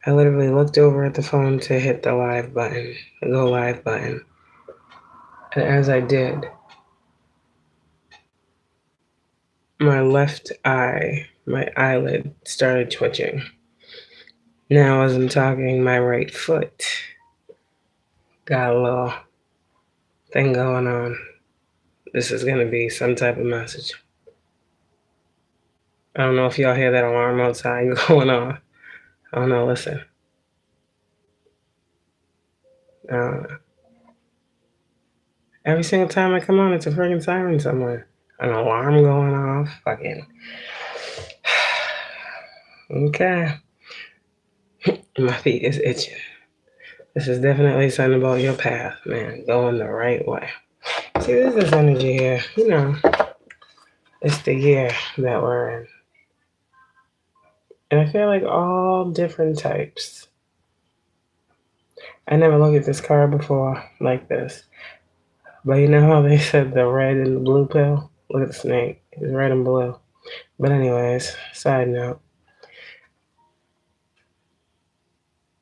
I literally looked over at the phone to hit the live button, the go live button. And as I did, my left eye, my eyelid started twitching. Now, as I'm talking, my right foot got a little thing going on. This is going to be some type of message. I don't know if y'all hear that alarm outside going on. I don't know, listen. Every single time I come on, it's a freaking siren somewhere. An alarm going off. Fucking. Okay. My feet is itching. This is definitely something about your path, man. Going the right way. See, there's this energy here. You know, it's the year that we're in. And I feel like all different types. I never looked at this card before like this. But you know how they said the red and the blue pill? Look at the snake. It's red and blue. But anyways, side note.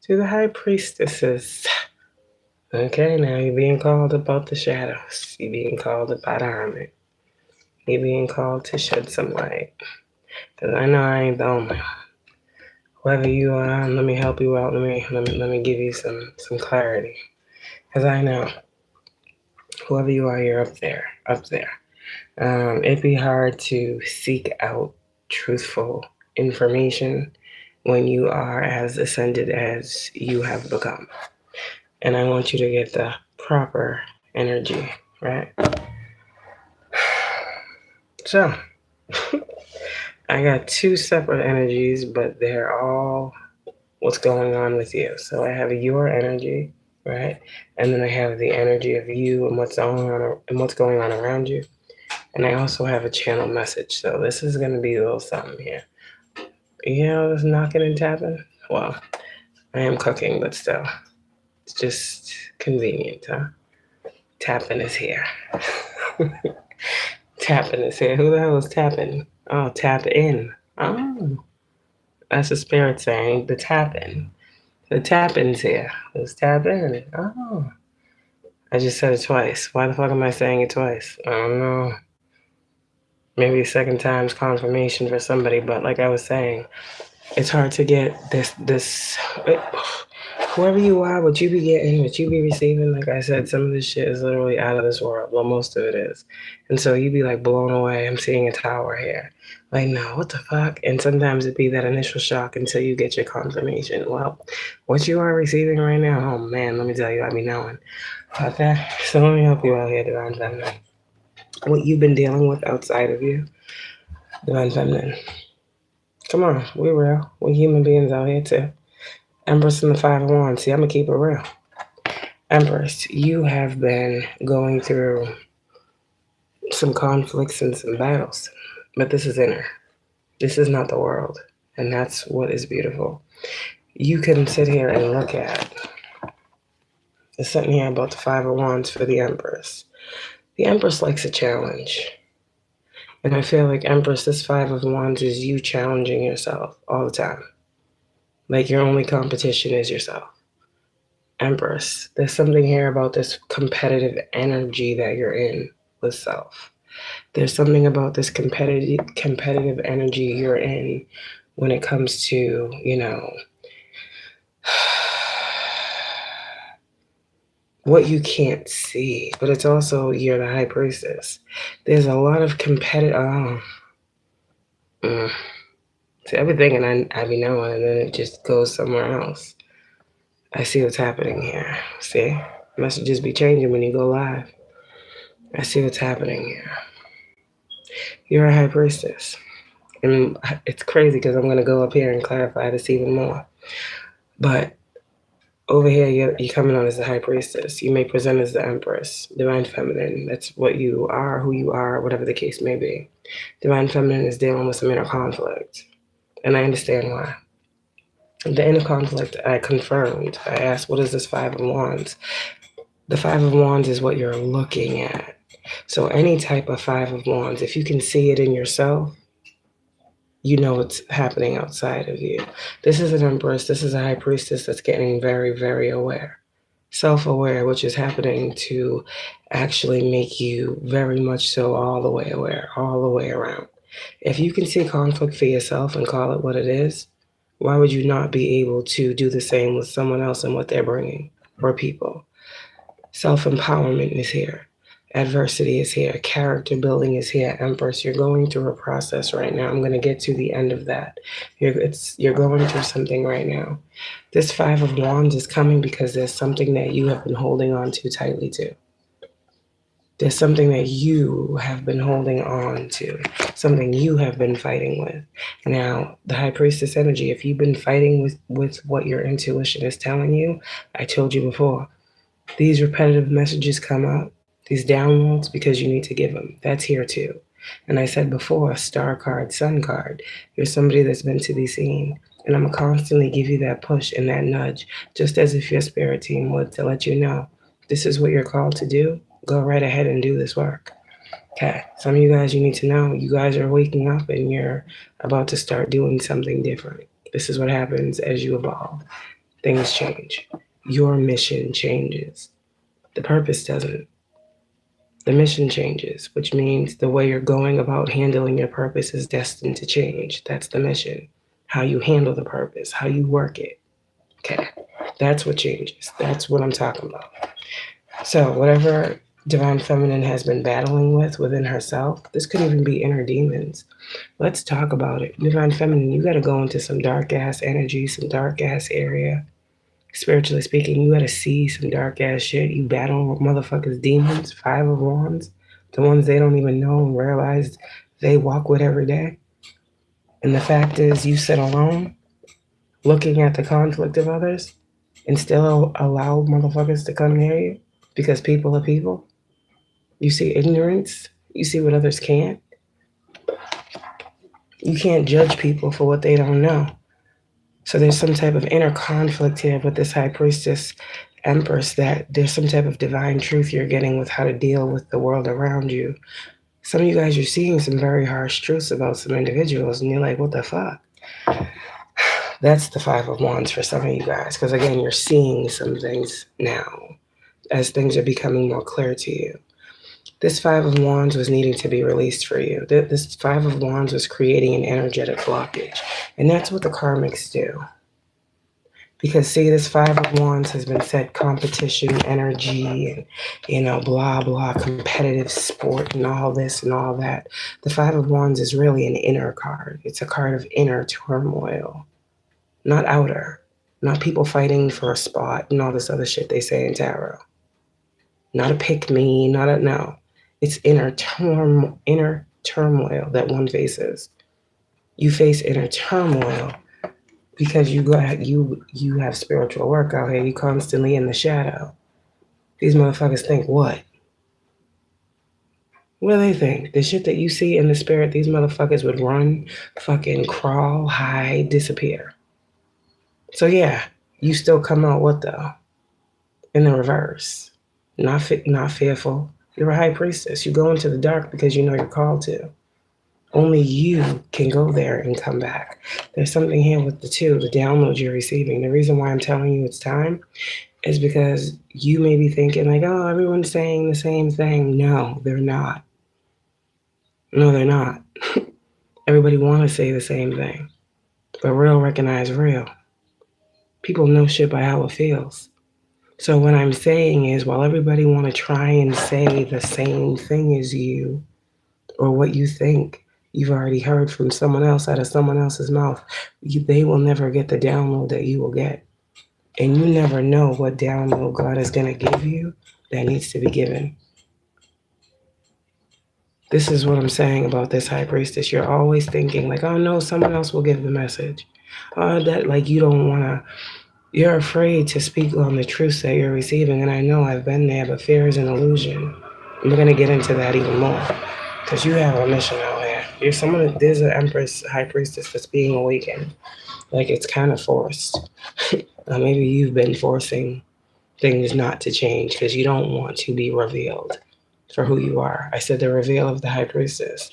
To the high priestesses. Okay, now you're being called about the shadows. You're being called about the hermit. You're being called to shed some light. Because I know I ain't the only one. Whoever you are, let me help you out. Let me give you some clarity. Because I know whoever you are, you're up there. It'd be hard to seek out truthful information when you are as ascended as you have become. And I want you to get the proper energy, right? So, I got two separate energies, but they're all what's going on with you. So I have your energy, right? And then I have the energy of you and what's going on around you. And I also have a channel message. So this is going to be a little something here. You know, this knocking and tapping? Well, I am cooking, but still. It's just convenient, huh? Tapping is here. Tapping is here. Who the hell is tapping? Oh, tap in. Oh, that's the spirit saying the tapping. The tapping's here. Let's tap in. Oh, I just said it twice. Why the fuck am I saying it twice? I don't know. Maybe second time's confirmation for somebody, but like I was saying, it's hard to get this. Whoever you are, what you be getting, what you be receiving, like I said, some of this shit is literally out of this world. Well, most of it is. And so you be like blown away. I'm seeing a tower here. Like, no, what the fuck? And sometimes it be that initial shock until you get your confirmation. Well, what you are receiving right now, oh man, let me tell you, I be knowing. Okay, so let me help you out here, Divine Feminine. What you've been dealing with outside of you, Divine Feminine. Come on, we're real. We're human beings out here too. Empress in the 5 of Wands. See, I'm going to keep it real. Empress, you have been going through some conflicts and some battles, but this is inner. This is not the world, and that's what is beautiful. You can sit here and look at, there's something here about the 5 of Wands for the Empress. The Empress likes a challenge, and I feel like Empress, this 5 of Wands is you challenging yourself all the time. Like your only competition is yourself. Empress, there's something here about this competitive energy that you're in with self. There's something about this competitive energy you're in when it comes to, you know, what you can't see, but it's also you're the high priestess. There's a lot of competitive. See, everything, and I be knowing, and then it just goes somewhere else. I see what's happening here. See, messages be changing when you go live. I see what's happening here. You're a high priestess. And it's crazy because I'm going to go up here and clarify this even more. But over here, you're coming on as the high priestess. You may present as the empress, divine feminine. That's what you are, who you are, whatever the case may be. Divine feminine is dealing with some inner conflict. And I understand why. The inner conflict, I confirmed. I asked, what is this 5 of Wands? The 5 of Wands is what you're looking at. So any type of 5 of Wands, if you can see it in yourself, you know what's happening outside of you. This is an empress. This is a high priestess that's getting very, very aware. Self-aware, which is happening to actually make you very much so all the way aware, all the way around. If you can see conflict for yourself and call it what it is, why would you not be able to do the same with someone else and what they're bringing, or people? Self-empowerment is here. Adversity is here. Character building is here. Empress, you're going through a process right now. I'm going to get to the end of that. You're going through something right now. This Five of Wands is coming because there's something that you have been holding on to tightly to. There's something that you have been holding on to, something you have been fighting with. Now, the High Priestess energy, if you've been fighting with what your intuition is telling you, I told you before, these repetitive messages come up, these downloads, because you need to give them. That's here too. And I said before, star card, sun card, you're somebody that's meant to be seen. And I'm going to constantly give you that push and that nudge, just as if your spirit team would, to let you know, this is what you're called to do. Go right ahead and do this work. Okay, some of you guys, you need to know, you guys are waking up and you're about to start doing something different. This is what happens as you evolve. Things change. Your mission changes. The purpose doesn't. The mission changes, which means the way you're going about handling your purpose is destined to change. That's the mission. How you handle the purpose, how you work it. Okay, that's what changes. That's what I'm talking about. So whatever Divine Feminine has been battling with within herself, this could even be inner demons. Let's talk about it. Divine Feminine, you got to go into some dark ass energy, some dark ass area. Spiritually speaking, you got to see some dark ass shit. You battle with motherfuckers, demons, Five of Wands, the ones they don't even know and realize they walk with every day. And the fact is, you sit alone looking at the conflict of others and still allow motherfuckers to come near you because people are people. You see ignorance. You see what others can't. You can't judge people for what they don't know. So there's some type of inner conflict here with this High Priestess Empress, that there's some type of divine truth you're getting with how to deal with the world around you. Some of you guys are seeing some very harsh truths about some individuals, and you're like, what the fuck? That's the Five of Wands for some of you guys, because again, you're seeing some things now as things are becoming more clear to you. This Five of Wands was needing to be released for you. This Five of Wands was creating an energetic blockage. And that's what the karmics do. Because see, this Five of Wands has been set competition energy and, blah, blah, competitive sport and all this and all that. The Five of Wands is really an inner card. It's a card of inner turmoil, not outer. Not people fighting for a spot and all this other shit they say in tarot. Not a pick me, no. It's inner turmoil that one faces. You face inner turmoil because you have spiritual work out here. You constantly in the shadow. These motherfuckers think what? What do they think? The shit that you see in the spirit, these motherfuckers would run, fucking crawl, hide, disappear. So yeah, you still come out what though? In the reverse. Not fearful. You're a high priestess. You go into the dark because you know you're called to. Only you can go there and come back. There's something here with the downloads you're receiving. The reason why I'm telling you it's time is because you may be thinking like, oh, everyone's saying the same thing. No, they're not. No, they're not. Everybody want to say the same thing. But real recognize real. People know shit by how it feels. So what I'm saying is, while everybody want to try and say the same thing as you, or what you think you've already heard from someone else out of someone else's mouth, they will never get the download that you will get. And you never know what download God is going to give you that needs to be given. This is what I'm saying about this High Priestess. You're always thinking like, oh no, someone else will give the message. That like you don't want to. You're afraid to speak on the truths that you're receiving, and I know I've been there, but fear is an illusion. And we're going to get into that even more, because you have a mission out here. There's an Empress, High Priestess that's being awakened. Like, it's kind of forced. Maybe you've been forcing things not to change because you don't want to be revealed for who you are. I said the reveal of the High Priestess.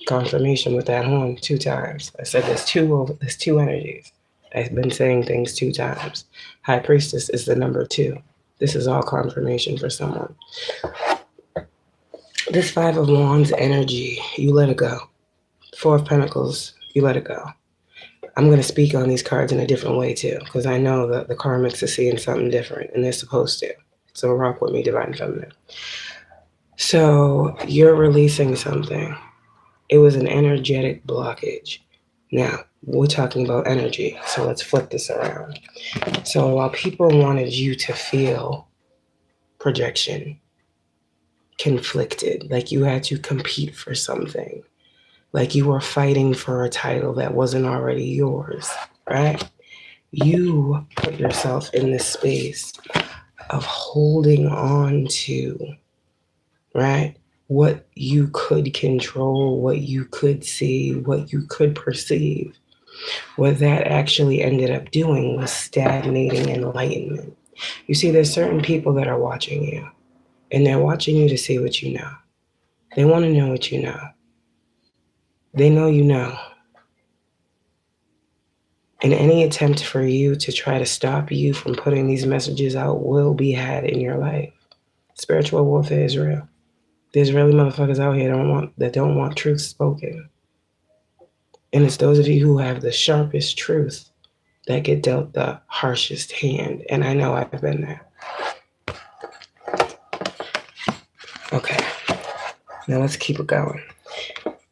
Confirmation with that horn 2 times. I said there's two energies. I've been saying things 2 times. High Priestess is the number 2. This is all confirmation for someone. This 5 of Wands energy, you let it go. 4 of Pentacles, you let it go. I'm going to speak on these cards in a different way too, because I know that the karmics are seeing something different, and they're supposed to. So rock with me, Divine Feminine. So you're releasing something. It was an energetic blockage. Now, we're talking about energy, so let's flip this around. So while people wanted you to feel projection, conflicted, like you had to compete for something, like you were fighting for a title that wasn't already yours, right? You put yourself in this space of holding on to, right? What you could control, what you could see, what you could perceive. What that actually ended up doing was stagnating enlightenment. You see, there's certain people that are watching you, and they're watching you to see what you know. They want to know what you know. They know you know. And any attempt for you to try to stop you from putting these messages out will be had in your life. Spiritual warfare is real. There's really motherfuckers out here that don't want truth spoken. And it's those of you who have the sharpest truth that get dealt the harshest hand. And I know I've been there. Okay. Now let's keep it going.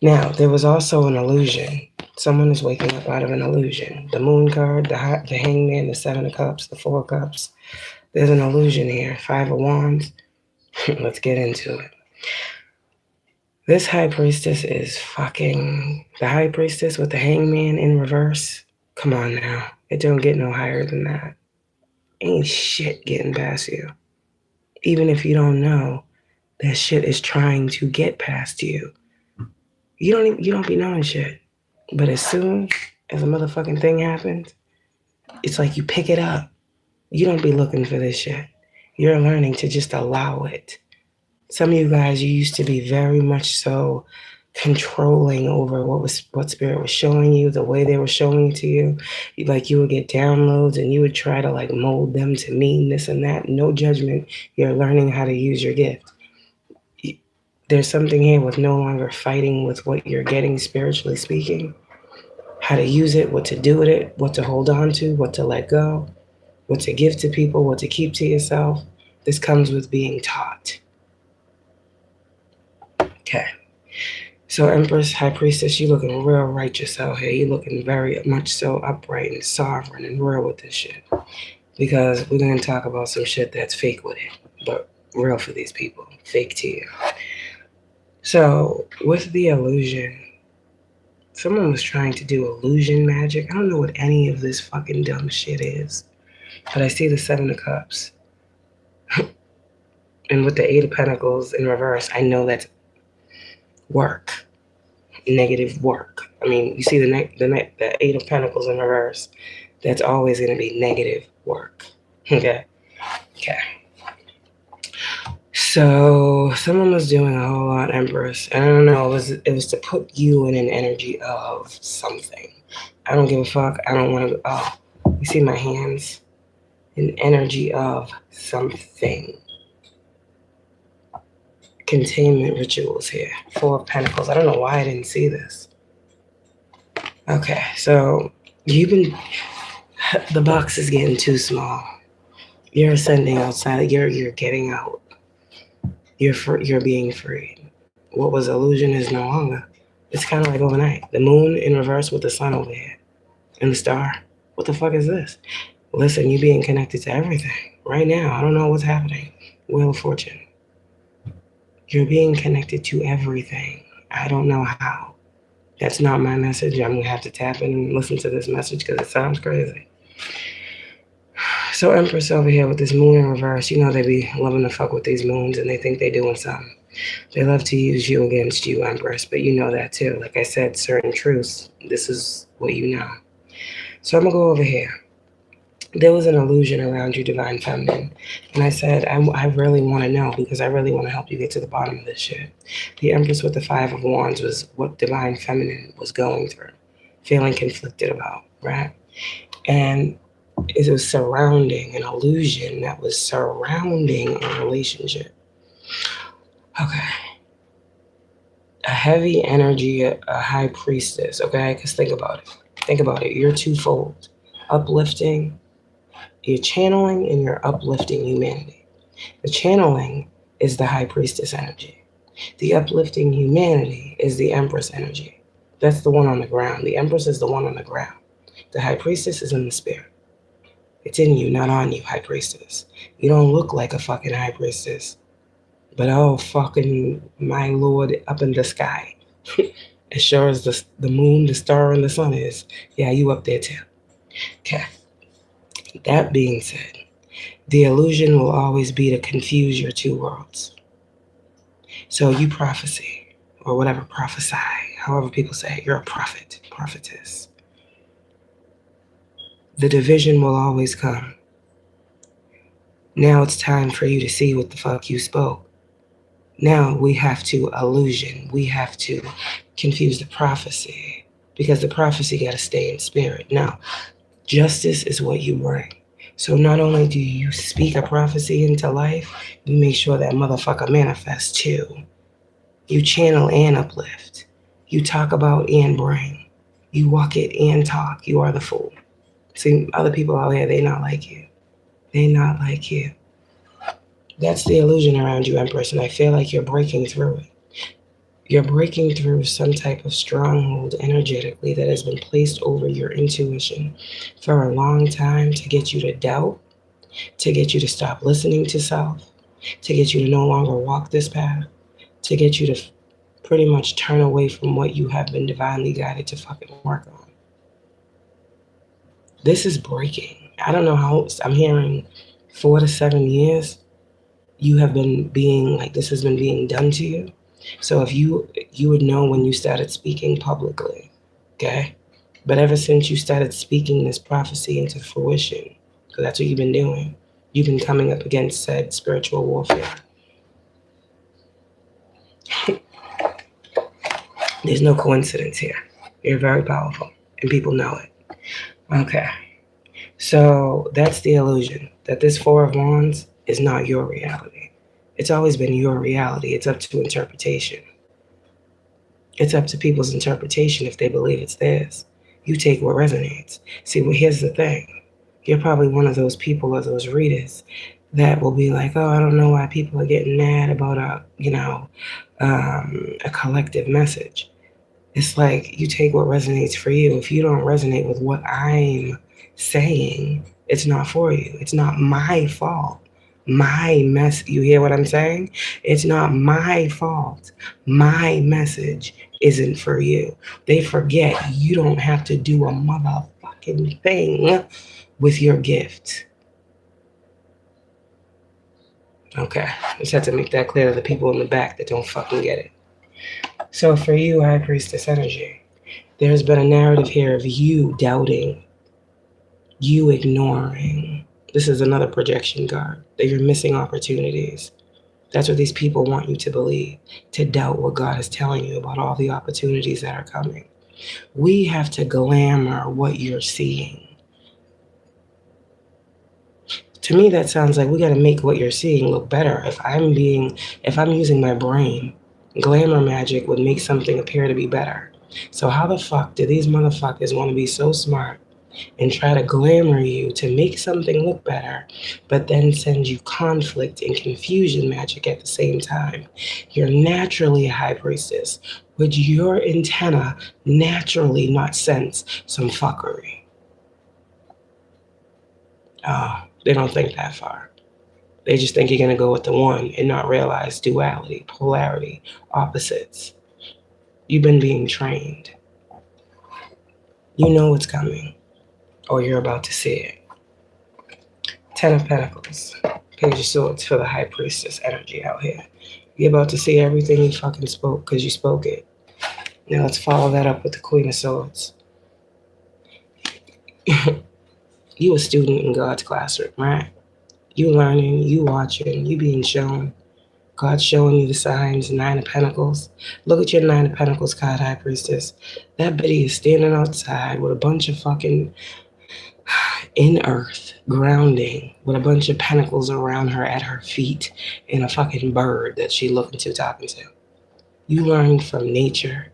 Now, there was also an illusion. Someone is waking up out of an illusion. The Moon card, the Hangman, the 7 of Cups, the 4 of Cups. There's an illusion here. 5 of Wands. Let's get into it. This High Priestess is fucking... The High Priestess with the Hangman in reverse. Come on now. It don't get no higher than that. Ain't shit getting past you. Even if you don't know, that shit is trying to get past you. You don't be knowing shit. But as soon as a motherfucking thing happens, it's like you pick it up. You don't be looking for this shit. You're learning to just allow it. Some of you guys, you used to be very much so controlling over what spirit was showing you, the way they were showing it to you. Like you would get downloads and you would try to like mold them to mean this and that. No judgment. You're learning how to use your gift. There's something here with no longer fighting with what you're getting spiritually speaking. How to use it, what to do with it, what to hold on to, what to let go, what to give to people, what to keep to yourself. This comes with being taught. Okay. So Empress, High Priestess, you looking real righteous out here. You looking very much so upright and sovereign and real with this shit. Because we're going to talk about some shit that's fake with it, but real for these people. Fake to you. So with the illusion, someone was trying to do illusion magic. I don't know what any of this fucking dumb shit is. But I see the 7 of Cups. And with the 8 of Pentacles in reverse, I know that's work. Negative work. I mean, you see the 8 of Pentacles in reverse. That's always going to be negative work. Okay? Okay. So someone was doing a whole lot, Empress. And I don't know, it was to put you in an energy of something. I don't give a fuck. I don't want to... Oh, you see my hands? An energy of something. Containment rituals here. 4 of Pentacles. I don't know why I didn't see this. Okay, so you've been... The box is getting too small. You're ascending outside. You're getting out. You're being freed. What was illusion is no longer. It's kind of like overnight. The moon in reverse with the sun over here. And the star. What the fuck is this? Listen, you're being connected to everything. Right now, I don't know what's happening. Wheel of Fortune. You're being connected to everything. I don't know how. That's not my message. I'm going to have to tap in and listen to this message because it sounds crazy. So Empress over here with this moon in reverse, you know they be loving to fuck with these moons and they think they doing something. They love to use you against you, Empress, but you know that too. Like I said, certain truths, this is what you know. So I'm going to go over here. there was an illusion around you, Divine Feminine. And I said, I really want to know because I really want to help you get to the bottom of this shit. The Empress with the Five of Wands was what Divine Feminine was going through, feeling conflicted about, right? And it was surrounding an illusion that was surrounding a relationship. Okay. A heavy energy, a high priestess, okay? Because think about it. Think about it. You're twofold. Uplifting, you're channeling and you're uplifting humanity. The channeling is the high priestess energy. The uplifting humanity is the empress energy. That's the one on the ground. The empress is the one on the ground. The high priestess is in the spirit. It's in you, not on you, high priestess. You don't look like a fucking high priestess. But oh, fucking my lord up in the sky. As sure as the moon, the star, and the sun is, yeah, you up there too. Okay. That being said, the illusion will always be to confuse your two worlds. So you prophecy, or whatever, prophesy, however people say it, you're a prophet, prophetess. The division will always come. Now it's time for you to see what the fuck you spoke. Now we have to illusion. We have to confuse the prophecy because the prophecy got to stay in spirit. Now, justice is what you bring. So not only do you speak a prophecy into life, you make sure that motherfucker manifests too. You channel and uplift. You talk about and bring. You walk it and talk. You are the fool. See, other people out here, they not like you. They not like you. That's the illusion around you, Empress, and I feel like you're breaking through it. You're breaking through some type of stronghold energetically that has been placed over your intuition for a long time to get you to doubt, to get you to stop listening to self, to get you to no longer walk this path, to get you to pretty much turn away from what you have been divinely guided to fucking work on. This is breaking. I don't know how, I'm hearing 4 to 7 years you have been being, like this has been being done to you. So if you would know when you started speaking publicly, okay? But ever since you started speaking this prophecy into fruition, because that's what you've been doing, you've been coming up against said spiritual warfare. There's no coincidence here. You're very powerful, and people know it. Okay. So that's the illusion, that this Four of Wands is not your reality. It's always been your reality. It's up to interpretation. It's up to people's interpretation if they believe it's theirs. You take what resonates. See, well, here's the thing. You're probably one of those people or those readers that will be like, oh, I don't know why people are getting mad about a collective message. It's like you take what resonates for you. If you don't resonate with what I'm saying, it's not for you. It's not my fault. My mess, you hear what I'm saying? It's not my fault. My message isn't for you. They forget you don't have to do a motherfucking thing with your gift. Okay, I just had to make that clear to the people in the back that don't fucking get it. So for you, High Priestess energy, there's been a narrative here of you doubting, you ignoring. This is another projection card, that you're missing opportunities. That's what these people want you to believe, to doubt what God is telling you about all the opportunities that are coming. We have to glamour what you're seeing. To me, that sounds like we got to make what you're seeing look better. If I'm using my brain, glamour magic would make something appear to be better. So how the fuck do these motherfuckers want to be so smart and try to glamour you to make something look better, but then send you conflict and confusion magic at the same time? You're naturally a high priestess. Would your antenna naturally not sense some fuckery? They don't think that far. They just think you're going to go with the one and not realize duality, polarity, opposites. You've been being trained. You know what's coming, or you're about to see it. 10 of Pentacles, Page of Swords for the High Priestess energy out here. You're about to see everything you fucking spoke because you spoke it. Now let's follow that up with the Queen of Swords. You a student in God's classroom, right? You learning, you watching, you being shown. God's showing you the signs, Nine of Pentacles. Look at your Nine of Pentacles card, High Priestess. That bitty is standing outside with a bunch of fucking in earth, grounding, with a bunch of pentacles around her at her feet and a fucking bird that she looking to, talking to. You learn from nature.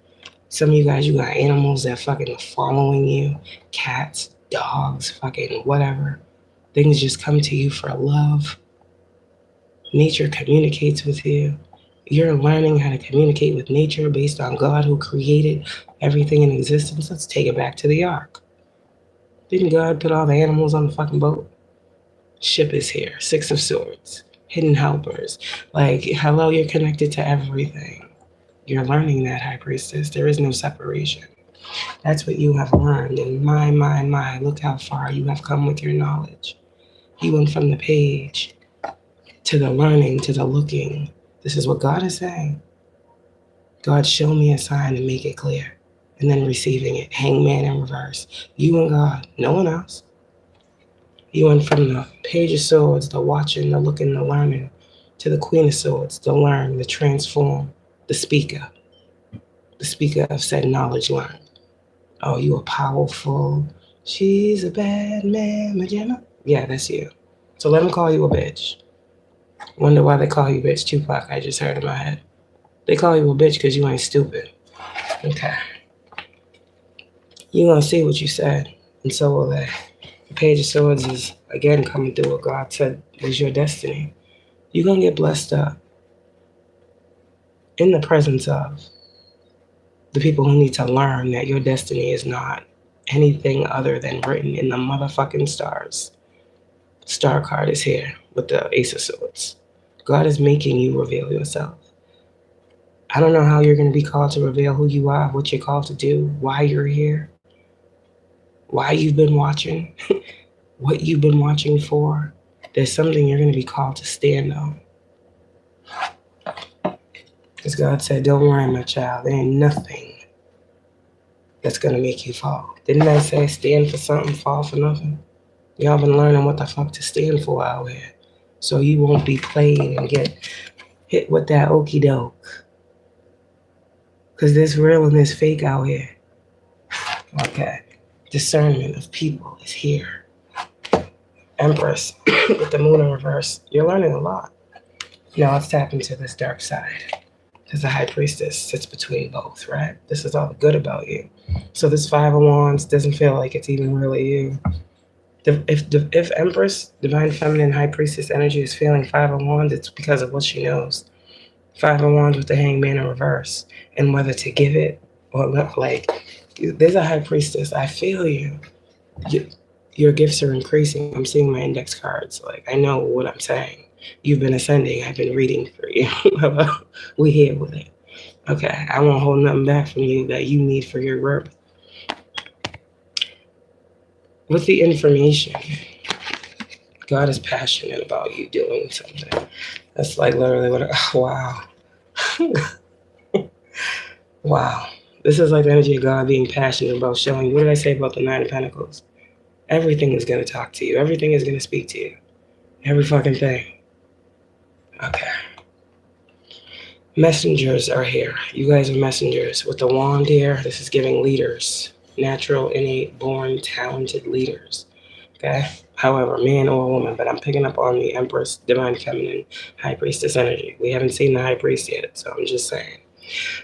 Some of you guys, you got animals that fucking are following you. Cats, dogs, fucking whatever. Things just come to you for love. Nature communicates with you. You're learning how to communicate with nature based on God who created everything in existence. Let's take it back to the ark. Didn't God put all the animals on the fucking boat? Ship is here. Six of Swords. Hidden helpers. Like, hello, you're connected to everything. You're learning that, High Priestess. There is no separation. That's what you have learned. And my, look how far you have come with your knowledge. You went from the page to the learning to the looking. This is what God is saying. God, show me a sign and make it clear. And then receiving it. Hangman in reverse. You and God. No one else. You went from the Page of Swords, the watching, the looking, the learning, to the Queen of Swords, the learn, the transform, the speaker. The speaker of said knowledge learned. Oh, you are powerful. She's a bad man, Magenta. Yeah, that's you. So let them call you a bitch. Wonder why they call you bitch. Tupac, I just heard in my head. They call you a bitch because you ain't stupid. Okay. You gonna see what you said, and so will they. The Page of Swords is, again, coming through what God said was your destiny. You're gonna get blessed up in the presence of the people who need to learn that your destiny is not anything other than written in the motherfucking stars. Star card is here with the Ace of Swords. God is making you reveal yourself. I don't know how you're going to be called to reveal who you are, what you're called to do, why you're here, why you've been watching, what you've been watching for. There's something you're going to be called to stand on. Because God said, don't worry, my child, there ain't nothing that's going to make you fall. Didn't I say stand for something, fall for nothing? Y'all been learning what the fuck to stand for out here. So you won't be played and get hit with that okie doke. Because there's real and there's fake out here. Okay. Discernment of people is here. Empress with the moon in reverse. You're learning a lot. Now let's tap into this dark side. Because the High Priestess sits between both, right? This is all the good about you. So this Five of Wands doesn't feel like it's even really you. If Empress, Divine Feminine, High Priestess energy is feeling Five of Wands, it's because of what she knows. Five of Wands with the Hangman in reverse. And whether to give it or not, like, there's a High Priestess. I feel you. Your gifts are increasing. I'm seeing my index cards. Like, I know what I'm saying. You've been ascending. I've been reading for you. We here with it. Okay, I won't hold nothing back from you that you need for your work. With the information, God is passionate about you doing something. That's like literally what, wow. Wow. This is like the energy of God being passionate about showing you. What did I say about the Nine of Pentacles? Everything is going to talk to you. Everything is going to speak to you. Every fucking thing. Okay. Messengers are here. You guys are messengers. With the wand here, this is giving leaders. Natural, innate, born, talented leaders. Okay? However, man or woman, but I'm picking up on the Empress, Divine Feminine, High Priestess energy. We haven't seen the High Priest yet, so I'm just saying.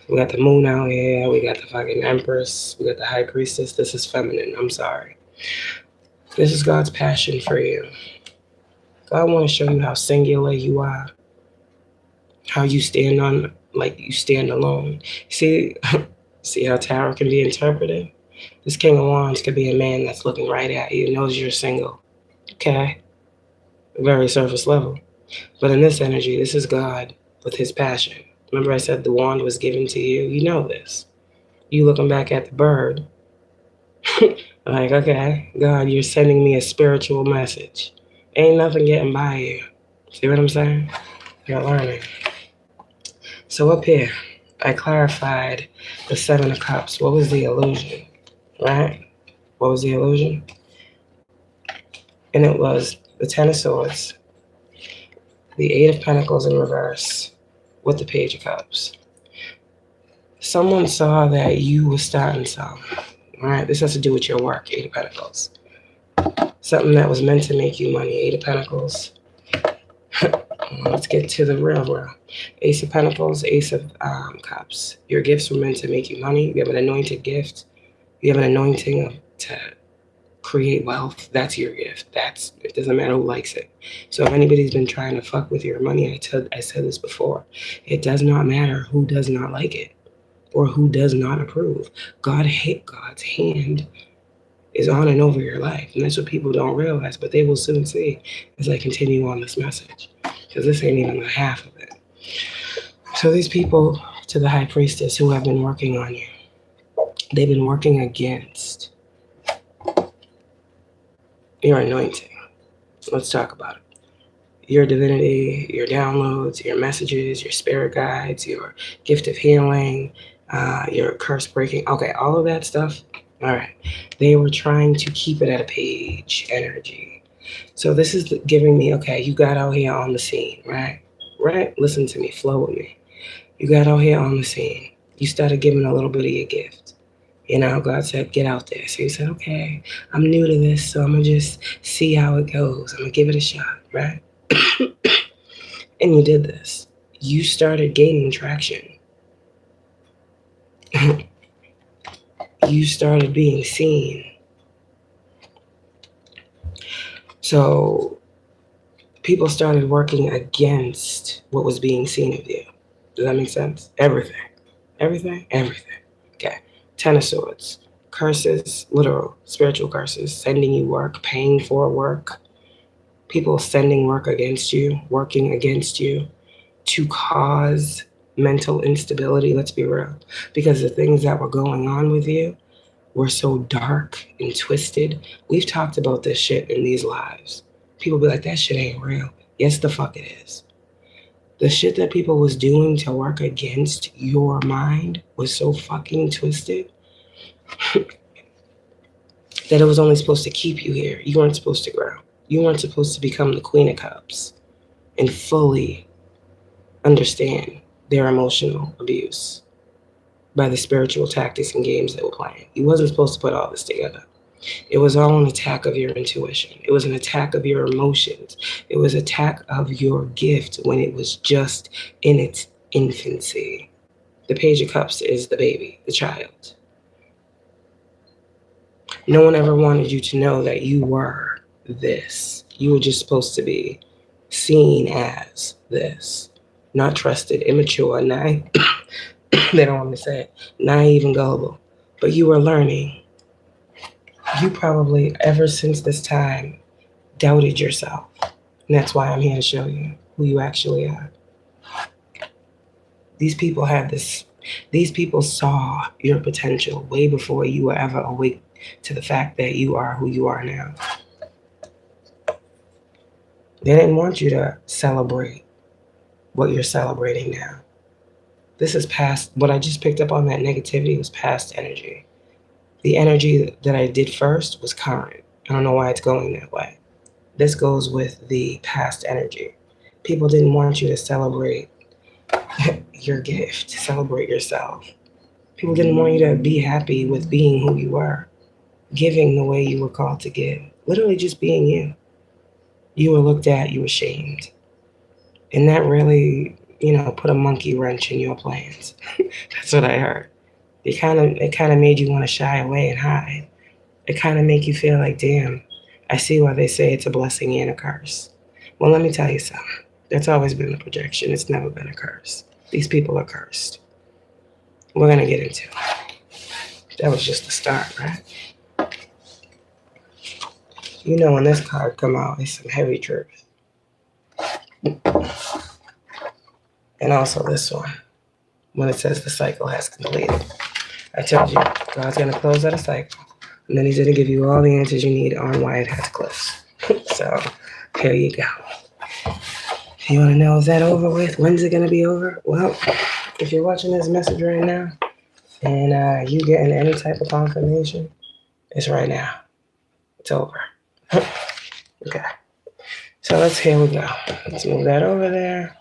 We got the moon out here. We got the fucking Empress. We got the High Priestess. This is feminine. I'm sorry. This is God's passion for you. God wants to show you how singular you are. How you stand on, like you stand alone. See how tarot can be interpreted? This King of Wands could be a man that's looking right at you, knows you're single. Okay? Very surface level. But in this energy, this is God with his passion. Remember I said the wand was given to you? You know this. You looking back at the bird. Like, okay, God, you're sending me a spiritual message. Ain't nothing getting by you. See what I'm saying? You're learning. So up here, I clarified the Seven of Cups. What was the illusion? Right? What was the illusion? And it was the Ten of Swords, the Eight of Pentacles in reverse, with the Page of Cups. Someone saw that you were starting something. All right, this has to do with your work, Eight of Pentacles. Something that was meant to make you money, Eight of Pentacles. Let's get to the real. Ace of Pentacles, Ace of Cups. Your gifts were meant to make you money. You have an anointed gift. You have an anointing to create wealth. That's your gift. It doesn't matter who likes it. So if anybody's been trying to fuck with your money, I said this before. It does not matter who does not like it or who does not approve. God's hand is on and over your life. And that's what people don't realize, but they will soon see as I continue on this message. Because this ain't even the half of it. So these people, to the High Priestess, who have been working on you, they've been working against your anointing. Let's talk about it. Your divinity, your downloads, your messages, your spirit guides, your gift of healing, your curse breaking. Okay, all of that stuff. All right. They were trying to keep it at a page energy. So this is giving me, okay, you got out here on the scene, right? Right? Listen to me, flow with me. You got out here on the scene. You started giving a little bit of your gift. You know, God said, get out there. So you said, okay, I'm new to this, so I'm going to just see how it goes. I'm going to give it a shot, right? And you did this. You started gaining traction. You started being seen. So people started working against what was being seen of you. Does that make sense? Everything. Okay. Ten of Swords. Curses, literal, spiritual curses, sending you work, paying for work. People sending work against you, working against you to cause mental instability, let's be real. Because the things that were going on with you were so dark and twisted. We've talked about this shit in these lives. People be like, that shit ain't real. Yes, the fuck it is. The shit that people was doing to work against your mind was so fucking twisted that it was only supposed to keep you here. You weren't supposed to grow. You weren't supposed to become the Queen of Cups and fully understand their emotional abuse by the spiritual tactics and games they were playing. You wasn't supposed to put all this together. It was all an attack of your intuition. It was an attack of your emotions. It was an attack of your gift when it was just in its infancy. The Page of Cups is the baby, the child. No one ever wanted you to know that you were this. You were just supposed to be seen as this. Not trusted, immature, naive. They don't want to say it. Naive and gullible. But you were learning. You probably, ever since this time, doubted yourself. And that's why I'm here to show you who you actually are. These people saw your potential way before you were ever awake to the fact that you are who you are now. They didn't want you to celebrate what you're celebrating now. This is past, what I just picked up on that negativity was past energy. The energy that I did first was current. I don't know why it's going that way. This goes with the past energy. People didn't want you to celebrate your gift, to celebrate yourself. People didn't want you to be happy with being who you were, giving the way you were called to give, literally just being you. You were looked at, you were shamed. And that really, put a monkey wrench in your plans. That's what I heard. It kind of made you want to shy away and hide. It kind of make you feel like, damn, I see why they say it's a blessing and a curse. Well, let me tell you something. That's always been the projection. It's never been a curse. These people are cursed. We're going to get into it. That was just the start, right? When this card come out, it's some heavy truth. And also this one, when it says the cycle has completed. I told you, God's going to close out a cycle. And then he's going to give you all the answers you need on why it has closed. So, here you go. You want to know, is that over with? When's it going to be over? Well, if you're watching this message right now, and you getting any type of confirmation, it's right now. It's over. Okay. So here we go. Let's move that over there.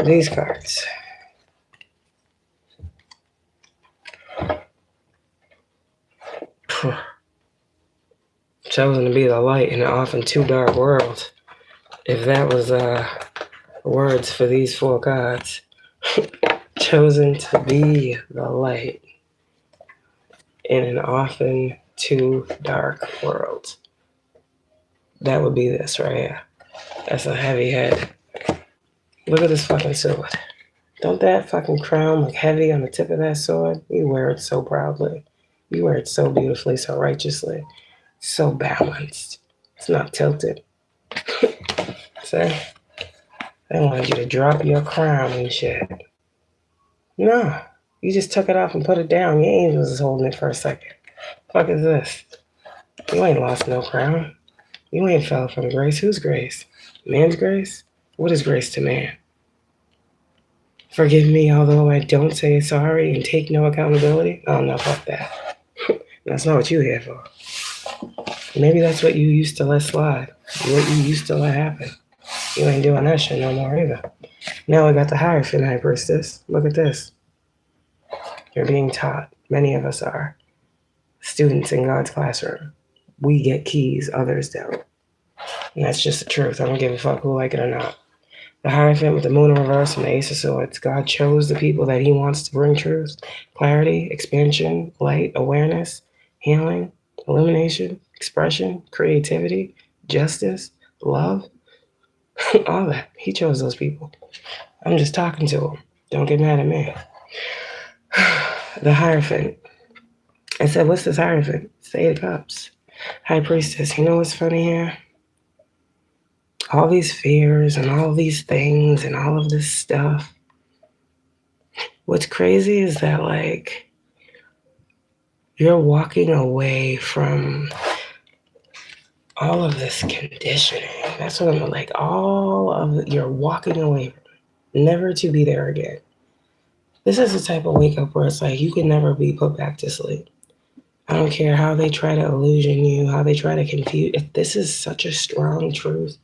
These cards. Chosen to be the light in an often too dark world. If that was words for these 4 cards. Chosen to be the light in an often too dark world. That would be this right here. That's a heavy head. Look at this fucking sword. Don't that fucking crown look heavy on the tip of that sword? You wear it so proudly. You wear it so beautifully, so righteously, so balanced. It's not tilted. See? They wanted you to drop your crown and shit. No. You just took it off and put it down. You ain't even just holding it for a second. Fuck is this? You ain't lost no crown. You ain't fell from grace. Whose grace? Man's grace? What is grace to man? Forgive me, although I don't say sorry and take no accountability? Oh, no, fuck that. That's not what you're here for. Maybe that's what you used to let slide. What you used to let happen. You ain't doing that shit no more either. Now we got the Hierophant High Priestess. Look at this. You're being taught. Many of us are. Students in God's classroom. We get keys, others don't. And that's just the truth. I don't give a fuck who like it or not. The Hierophant with the Moon in reverse and the Ace of Swords. God chose the people that he wants to bring truth, clarity, expansion, light, awareness, healing, illumination, expression, creativity, justice, love, all that. He chose those people. I'm just talking to him. Don't get mad at me. The Hierophant. I said, what's this Hierophant? It's the 8 of Cups. High Priestess. You know what's funny here? All these fears and all these things and all of this stuff. What's crazy is that, like, you're walking away from all of this conditioning. That's what I'm like. You're walking away from it, never to be there again. This is the type of wake up where it's like you can never be put back to sleep. I don't care how they try to illusion you, how they try to confuse. If this is such a strong truth.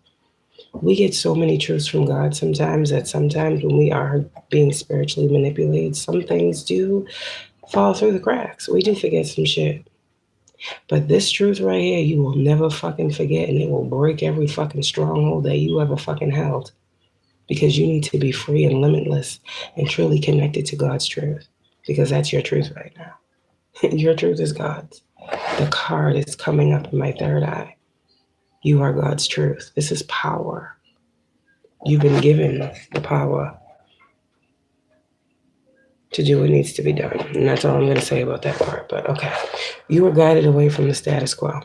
We get so many truths from God sometimes that sometimes when we are being spiritually manipulated, some things do fall through the cracks. We do forget some shit. But this truth right here, you will never fucking forget, and it will break every fucking stronghold that you ever fucking held. Because you need to be free and limitless and truly connected to God's truth. Because that's your truth right now. Your truth is God's. The card is coming up in my third eye. You are God's truth. This is power. You've been given the power to do what needs to be done. And that's all I'm going to say about that part. But okay. You were guided away from the status quo.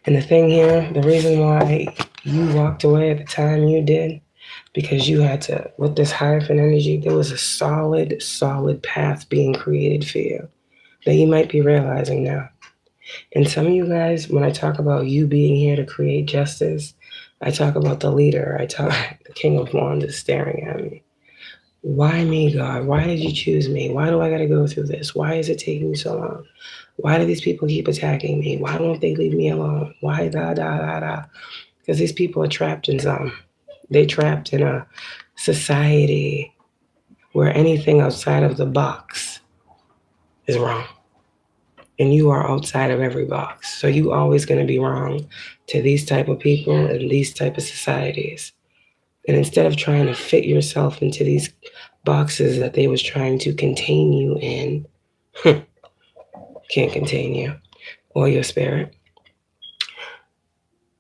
And the thing here, the reason why you walked away at the time you did, because you had to, with this Hierophant energy, there was a solid path being created for you that you might be realizing now. And some of you guys, when I talk about you being here to create justice, I talk about the leader. The King of Wands is staring at me. Why me, God? Why did you choose me? Why do I got to go through this? Why is it taking me so long? Why do these people keep attacking me? Why won't they leave me alone? Why da? Because these people are trapped in something. They're trapped in a society where anything outside of the box is wrong. And you are outside of every box. So you always going to be wrong to these type of people and these type of societies. And instead of trying to fit yourself into these boxes that they was trying to contain you in, can't contain you or your spirit,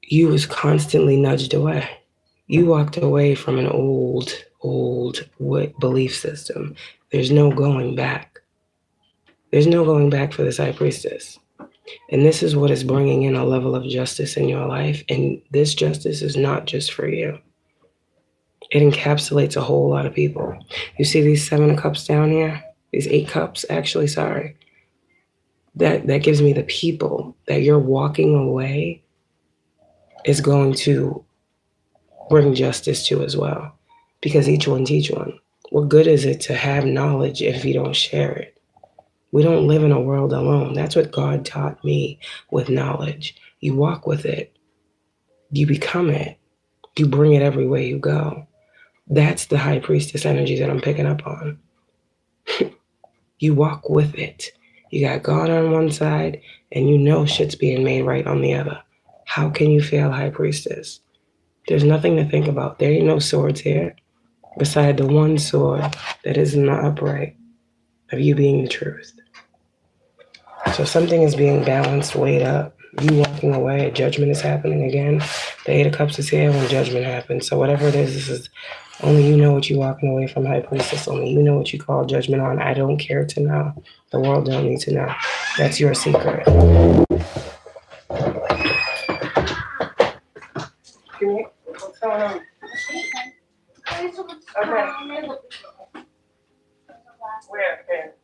you was constantly nudged away. You walked away from an old belief system. There's no going back. There's no going back for this High Priestess. And this is what is bringing in a level of justice in your life. And this justice is not just for you. It encapsulates a whole lot of people. You see these 7 of Cups down here? These 8 Cups, actually, sorry. That gives me the people that you're walking away is going to bring justice to as well. Because each one teach one. What good is it to have knowledge if you don't share it? We don't live in a world alone. That's what God taught me with knowledge. You walk with it. You become it. You bring it everywhere you go. That's the high priestess energy that I'm picking up on. You walk with it. You got God on one side, and you know shit's being made right on the other. How can you fail high priestess? There's nothing to think about. There ain't no swords here beside the one sword that is in the upright of you being the truth. So something is being balanced, weighed up. You walking away, judgment is happening again. The Eight of Cups is here when judgment happens. So whatever it is, this is only you know what you're walking away from, high priestess. Only you know what you call judgment on. I don't care to know. The world don't need to know. That's your secret. What's going on? Okay. Where? There.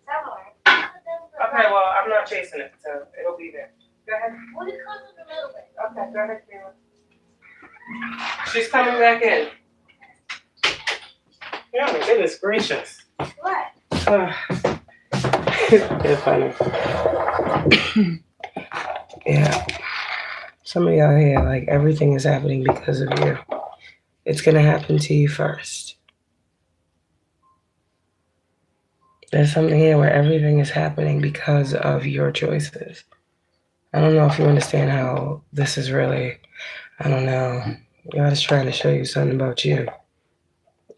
Okay, well, I'm not chasing it, so it'll be there. Go ahead. What is coming in the middle of it? Okay, go ahead, Kayla. She's coming back in. Oh my goodness gracious. What? It's funny. Yeah. Some of y'all here, like, everything is happening because of you. It's going to happen to you first. There's something here where everything is happening because of your choices. I don't know if you understand how this is really, I don't know. God is trying to show you something about you.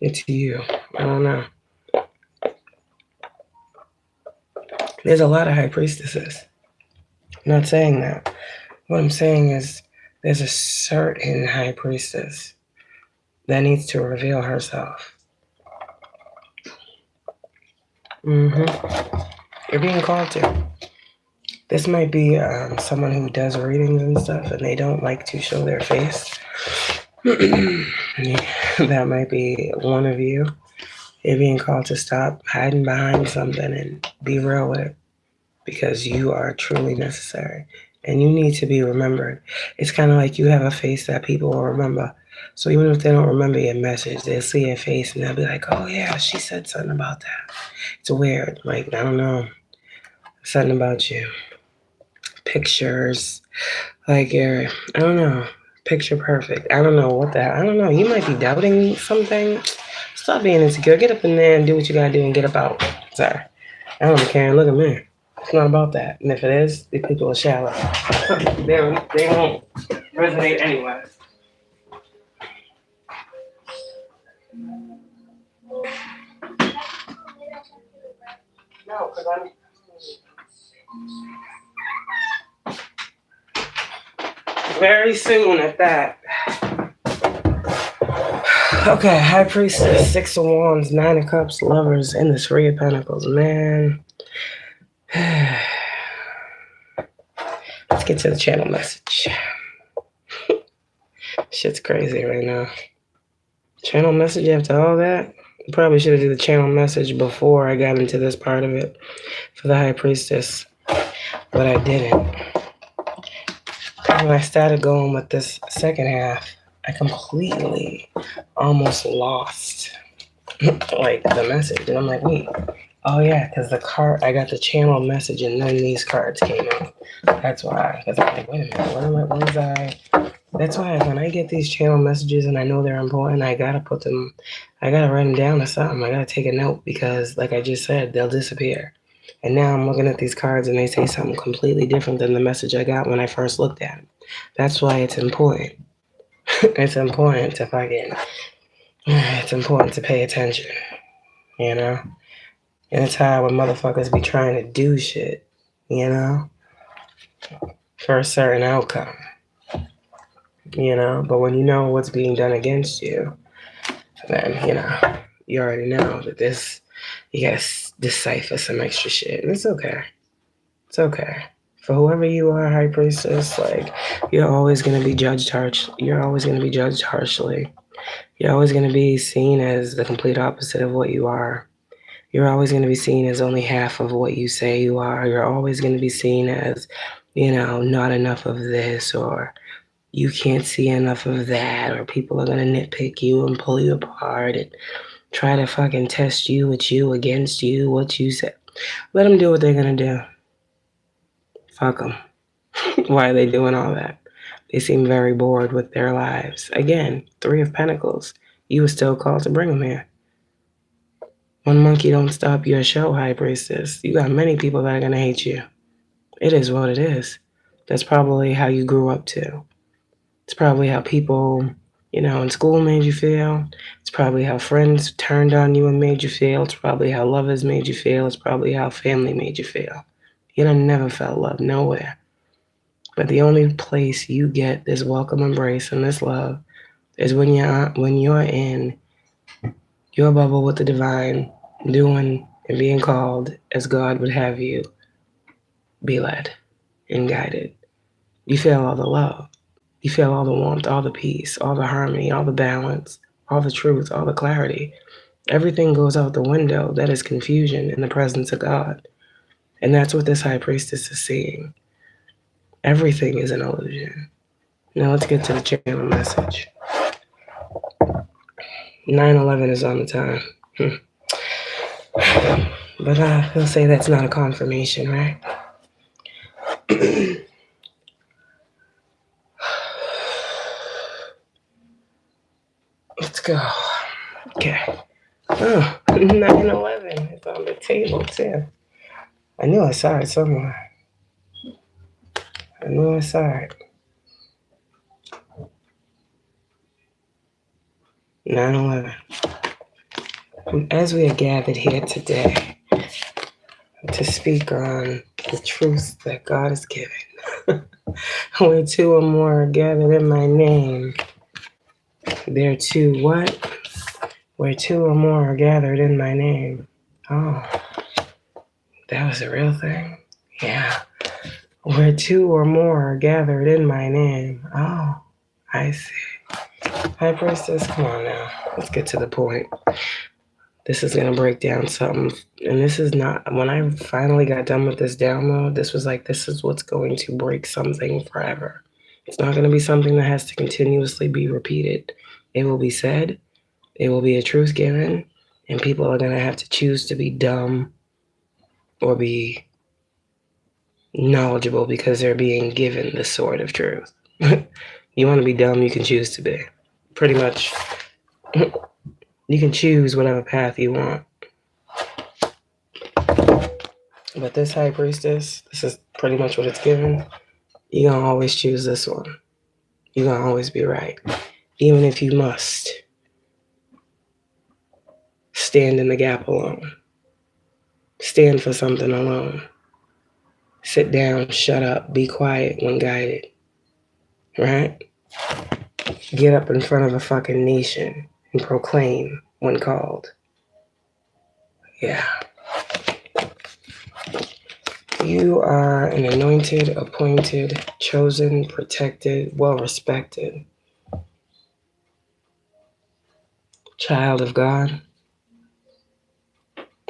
It's you. I don't know. There's a lot of high priestesses. I'm not saying that. What I'm saying is there's a certain high priestess that needs to reveal herself. You're being called to. This might be someone who does readings and stuff and they don't like to show their face. That might be one of you. You're being called to stop hiding behind something and be real with it because you are truly necessary and you need to be remembered. It's kind of like you have a face that people will remember. So even if they don't remember your message, they'll see your face and they'll be like, oh yeah, she said something about that. It's weird. Like, I don't know. Something about you. Pictures. Like, I don't know. Picture perfect. I don't know what that. I don't know. You might be doubting something. Stop being insecure. Get up in there and do what you gotta do and get up out. Sorry. I don't care. Look at me. It's not about that. And if it is, the people are shallow. They won't resonate anyway. No, because I'm... Very soon at that. Okay, High Priestess, Six of Wands, Nine of Cups, Lovers, and the Three of Pentacles. Man. Let's get to the channel message. Shit's crazy right now. Channel message after all that? Probably should have did the channel message before I got into this part of it for the High Priestess, but I didn't. When I started going with this second half, I completely almost lost like the message, and I'm like, wait, oh yeah, because the card, I got the channel message, and then these cards came out. That's why. Because I'm like, wait a minute, that's why when I get these channel messages and I know they're important, I gotta put them, I gotta write them down or something. I gotta take a note because, like I just said, they'll disappear. And now I'm looking at these cards and they say something completely different than the message I got when I first looked at them. That's why it's important. It's important to it's important to pay attention, you know? And it's hard when motherfuckers be trying to do shit, you know? For a certain outcome. You know, but when you know what's being done against you, then, you know, you already know that you gotta decipher some extra shit. And it's okay. It's okay. For whoever you are, High Priestess, like, you're always gonna be judged harshly. You're always gonna be judged harshly. You're always gonna be seen as the complete opposite of what you are. You're always gonna be seen as only half of what you say you are. You're always gonna be seen as, you know, not enough of this, or you can't see enough of that, or people are going to nitpick you and pull you apart and try to fucking test you with you against you, what you said. Let them do what they're going to do. Fuck them. Why are they doing all that? They seem very bored with their lives. Again, 3 of Pentacles. You were still called to bring them here. One monkey don't stop your show, High Priestess. You got many people that are going to hate you. It is what it is. That's probably how you grew up too. It's probably how people, in school made you feel. It's probably how friends turned on you and made you feel. It's probably how lovers made you feel. It's probably how family made you feel. You done never felt love nowhere. But the only place you get this welcome embrace and this love is when you're in your bubble with the divine, doing and being called as God would have you be led and guided. You feel all the love. You feel all the warmth, all the peace, all the harmony, all the balance, all the truth, all the clarity. Everything goes out the window. That is confusion in the presence of God. And that's what this High Priestess is seeing. Everything is an illusion. Now let's get to the channel message. 9/11 is on the time. But he'll say that's not a confirmation, right? Let's go. Okay. Oh, 9/11. It's on the table, too. I knew I saw it somewhere. I knew I saw it. 9/11. As we are gathered here today to speak on the truth that God has given, where 2 or more are gathered in my name, there too what? Where 2 or more are gathered in my name. Oh, that was a real thing? Yeah. Where 2 or more are gathered in my name. Oh, I see. High Priestess, come on now. Let's get to the point. This is going to break down something. And this is not, when I finally got done with this download, this was like, this is what's going to break something forever. It's not going to be something that has to continuously be repeated. It will be said, it will be a truth given, and people are going to have to choose to be dumb or be knowledgeable because they're being given the sword of truth. You want to be dumb, you can choose to be. Pretty much, you can choose whatever path you want. But this High Priestess, this is pretty much what it's given. You're going to always choose this one. You're going to always be right. Even if you must stand in the gap alone. Stand for something alone. Sit down, shut up, be quiet when guided. Right? Get up in front of a fucking nation and proclaim when called. Yeah. You are an anointed, appointed, chosen, protected, well-respected child of God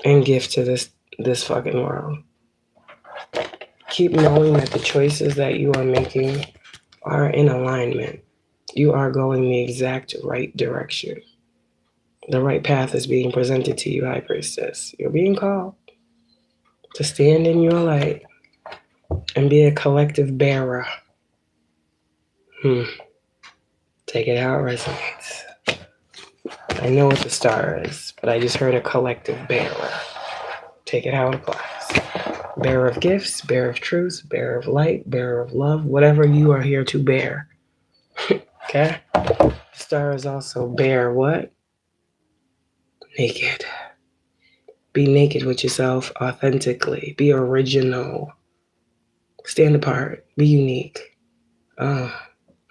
and gift to this fucking world. Keep knowing that the choices that you are making are in alignment. You are going the exact right direction. The right path is being presented to you, High Priestess. You're being called to stand in your light and be a collective bearer. Take it how it resonates. I know what the star is, but I just heard a collective bearer. Take it how it applies. Bearer of gifts, bearer of truth, bearer of light, bearer of love, whatever you are here to bear. Okay? The star is also bear what? Naked. Be naked with yourself authentically. Be original. Stand apart. Be unique. Oh,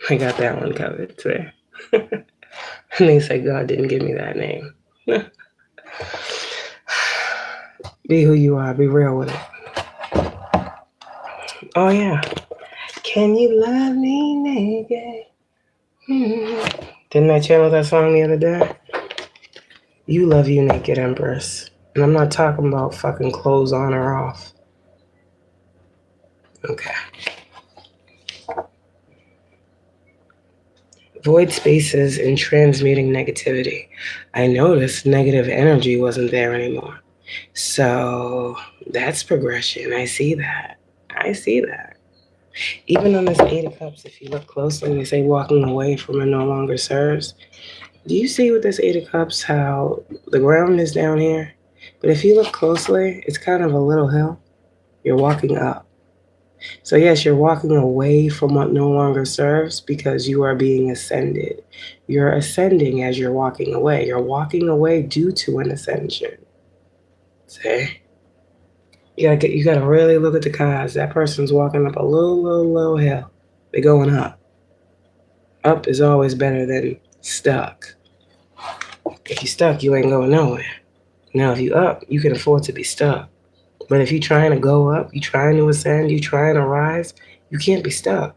I got that one covered today. And they say God didn't give me that name. Be who you are. Be real with it. Oh, yeah. Can you love me naked? Didn't I channel that song the other day? You love you naked, Empress. And I'm not talking about fucking clothes on or off. Okay. Void spaces and transmuting negativity. I noticed negative energy wasn't there anymore. So that's progression. I see that. Even on this Eight of Cups, if you look closely, they say walking away from it no longer serves. Do you see with this Eight of Cups how the ground is down here? But if you look closely, it's kind of a little hill. You're walking up. So yes, you're walking away from what no longer serves because you are being ascended. You're ascending as you're walking away. You're walking away due to an ascension. See? You gotta really look at the cards. That person's walking up a little hill. They're going up. Up is always better than stuck. If you're stuck, you ain't going nowhere. Now, if you up, you can afford to be stuck. But if you're trying to go up, you're trying to ascend, you're trying to rise, you can't be stuck.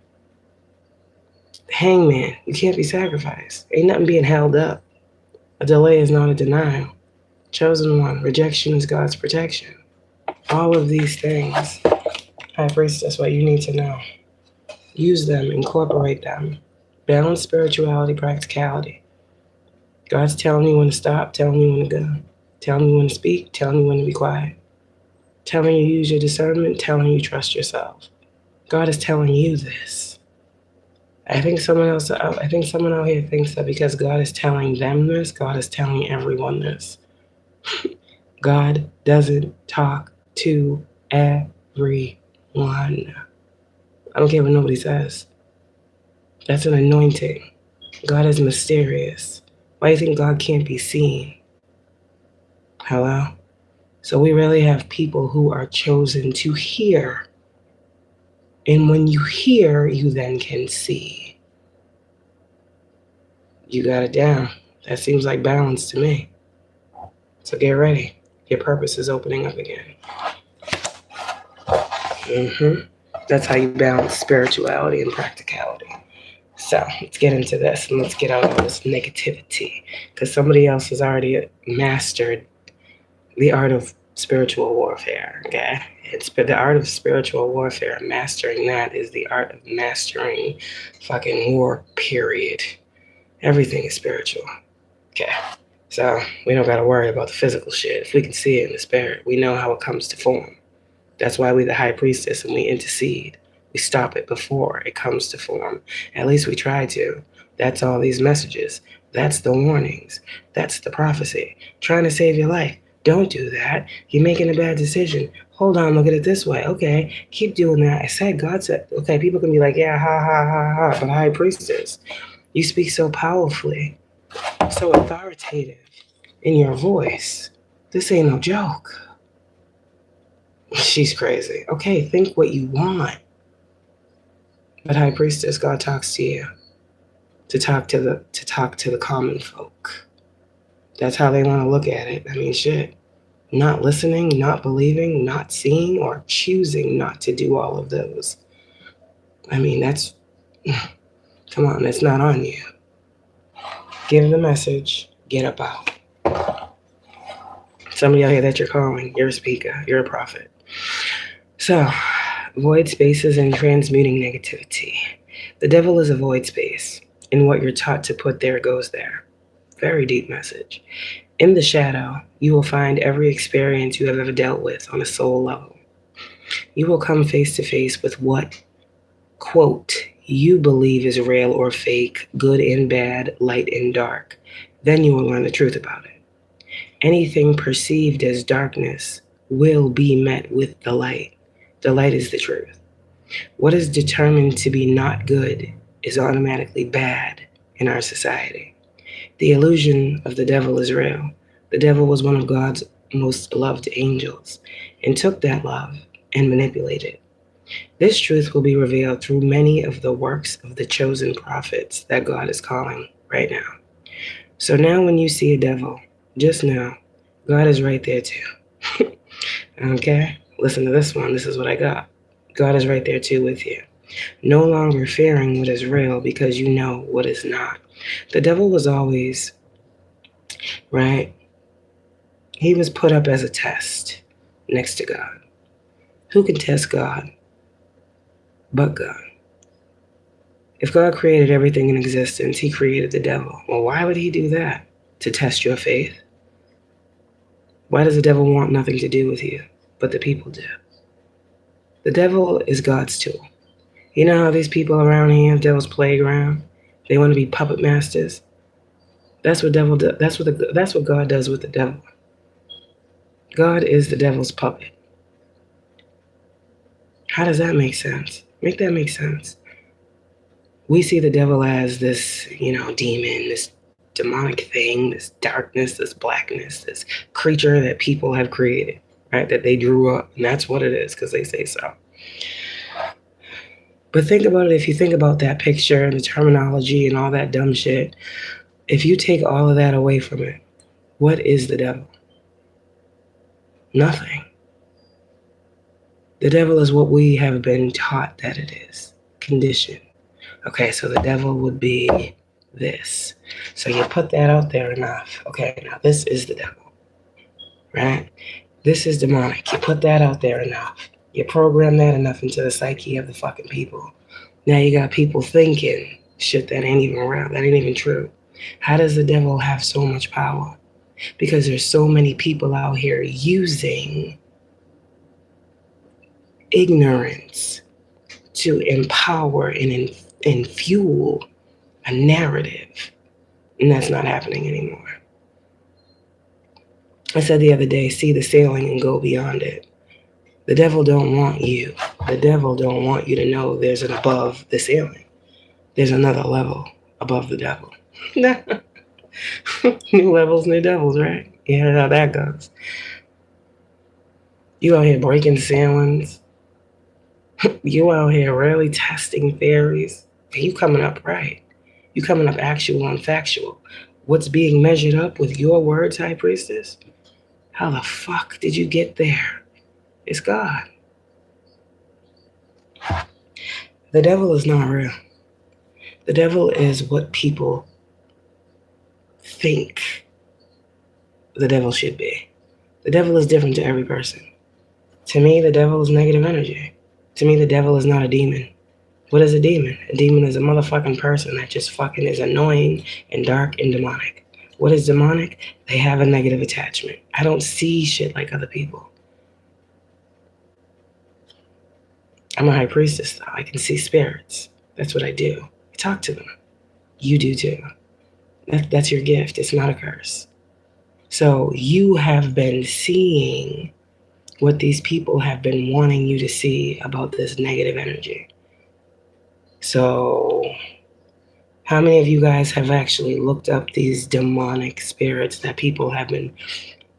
Hangman, you can't be sacrificed. Ain't nothing being held up. A delay is not a denial. Chosen one, rejection is God's protection. All of these things, High Priestess, that's what you need to know. Use them, incorporate them. Balance spirituality, practicality. God's telling you when to stop, telling you when to go. Telling you when to speak, telling you when to be quiet. Telling you use your discernment, telling you trust yourself. God is telling you this. I think someone out here thinks that because God is telling them this, God is telling everyone this. God doesn't talk to everyone. I don't care what nobody says. That's an anointing. God is mysterious. Why do you think God can't be seen? Hello? So we really have people who are chosen to hear. And when you hear, you then can see. You got it down. That seems like balance to me. So get ready. Your purpose is opening up again. That's how you balance spirituality and practicality. So let's get into this and let's get out of this negativity, because somebody else has already mastered the art of spiritual warfare. Okay, it's the art of spiritual warfare. Mastering that is the art of mastering fucking war. Period. Everything is spiritual. Okay, so we don't gotta worry about the physical shit. If we can see it in the spirit, we know how it comes to form. That's why we the High Priestess and we intercede. We stop it before it comes to form. At least we try to. That's all these messages. That's the warnings. That's the prophecy. Trying to save your life. Don't do that. You're making a bad decision. Hold on, look at it this way. Okay, keep doing that. I said, God said, okay, people can be like, yeah, ha, ha, ha, ha. But High Priestess, you speak so powerfully, so authoritative in your voice. This ain't no joke. She's crazy. Okay, think what you want. But High Priestess, God talks to you to talk to the common folk. That's how they want to look at it. I mean, shit. Not listening, not believing, not seeing, or choosing not to do all of those. I mean, that's come on, that's not on you. Give the message, get up out. Somebody out here that you're calling, you're a speaker, you're a prophet. So, void spaces and transmuting negativity. The devil is a void space, and what you're taught to put there goes there. Very deep message. In the shadow, you will find every experience you have ever dealt with on a soul level. You will come face to face with what, quote, you believe is real or fake, good and bad, light and dark. Then you will learn the truth about it. Anything perceived as darkness will be met with the light. The light is the truth. What is determined to be not good is automatically bad in our society. The illusion of the devil is real. The devil was one of God's most loved angels and took that love and manipulated it. This truth will be revealed through many of the works of the chosen prophets that God is calling right now. So now when you see a devil, just know God is right there too. Okay? Listen to this one. This is what I got. God is right there too with you. No longer fearing what is real because you know what is not. The devil was always, right? He was put up as a test next to God. Who can test God but God? If God created everything in existence, he created the devil. Well, why would he do that? To test your faith? Why does the devil want nothing to do with you, but the people do? The devil is God's tool. You know how these people around here have devil's playground? They want to be puppet masters. That's what devil does. That's what God does with the devil. God is the devil's puppet. How does that make sense? Make that make sense. We see the devil as this, demon, this demonic thing, this darkness, this blackness, this creature that people have created, right? That they drew up, and that's what it is because they say so. But think about it, if you think about that picture and the terminology and all that dumb shit, if you take all of that away from it, what is the devil? Nothing. The devil is what we have been taught that it is, conditioned. Okay, so the devil would be this. So you put that out there enough. Okay, now this is the devil, right? This is demonic. You put that out there enough. You program that enough into the psyche of the fucking people. Now you got people thinking shit that ain't even real, that ain't even true. How does the devil have so much power? Because there's so many people out here using ignorance to empower and fuel a narrative. And that's not happening anymore. I said the other day, see the ceiling and go beyond it. The devil don't want you. The devil don't want you to know there's an above the ceiling. There's another level above the devil. New levels, new devils, right? Yeah, how that goes. You out here breaking ceilings. You out here really testing theories. And you coming up right. You coming up actual and factual. What's being measured up with your words, High Priestess? How the fuck did you get there? It's God. The devil is not real. The devil is what people think the devil should be. The devil is different to every person. To me, the devil is negative energy. To me, the devil is not a demon. What is a demon? A demon is a motherfucking person that just fucking is annoying and dark and demonic. What is demonic? They have a negative attachment. I don't see shit like other people. I'm a high priestess, though. I can see spirits. That's what I do. I talk to them. You do too. That's your gift. It's not a curse. So you have been seeing what these people have been wanting you to see about this negative energy. So how many of you guys have actually looked up these demonic spirits that people have been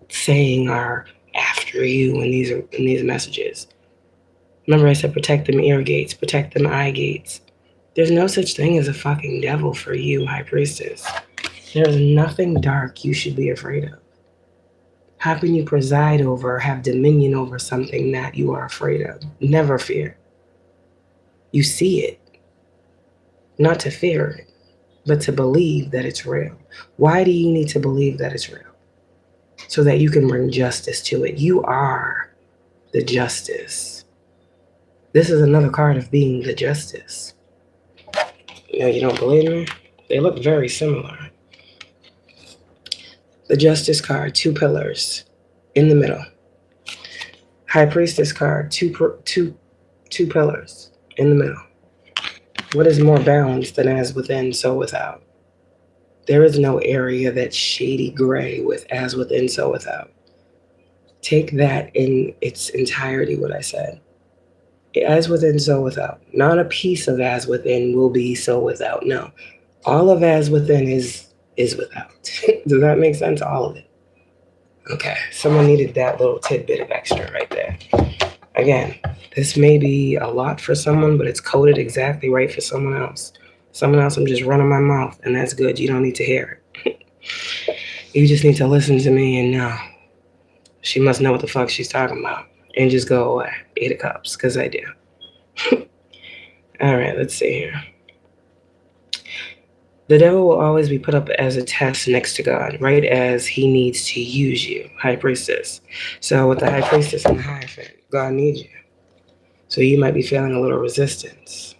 saying are after you in these messages? Remember I said protect them ear gates, protect them eye gates. There's no such thing as a fucking devil for you, High Priestess. There's nothing dark you should be afraid of. How can you preside over or have dominion over something that you are afraid of? Never fear. You see it. Not to fear it, but to believe that it's real. Why do you need to believe that it's real? So that you can bring justice to it. You are the justice. This is another card of being the justice. You don't believe me? They look very similar. The Justice card, 2 pillars in the middle. High Priestess card, two pillars in the middle. What is more balanced than as within, so without? There is no area that's shady gray with as within, so without. Take that in its entirety, what I said. As within, so without. Not a piece of as within will be so without. No. All of as within is without. Does that make sense? All of it. Okay. Someone needed that little tidbit of extra right there. Again, this may be a lot for someone, but it's coded exactly right for someone else. Someone else, I'm just running my mouth, and that's good. You don't need to hear it. You just need to listen to me and know. She must know what the fuck she's talking about. And just go away. 8 of Cups, because I do. All right, let's see here. The devil will always be put up as a test next to God, right as he needs to use you, High Priestess. So with the High Priestess and the Hierophant, God needs you. So you might be feeling a little resistance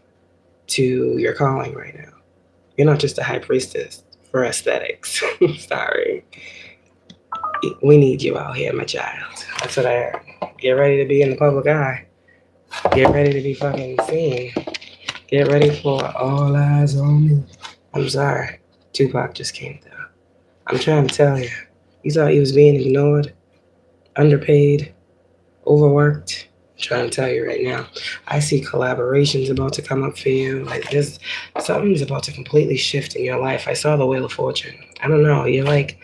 to your calling right now. You're not just a High Priestess for aesthetics. Sorry. We need you out here, my child. That's what I heard. Get ready to be in the public eye. Get ready to be fucking seen. Get ready for all eyes on me. I'm sorry. Tupac just came through. I'm trying to tell you. You thought you was being ignored, underpaid, overworked. I'm trying to tell you right now. I see collaborations about to come up for you. Like this, something's about to completely shift in your life. I saw the Wheel of Fortune. I don't know. You're like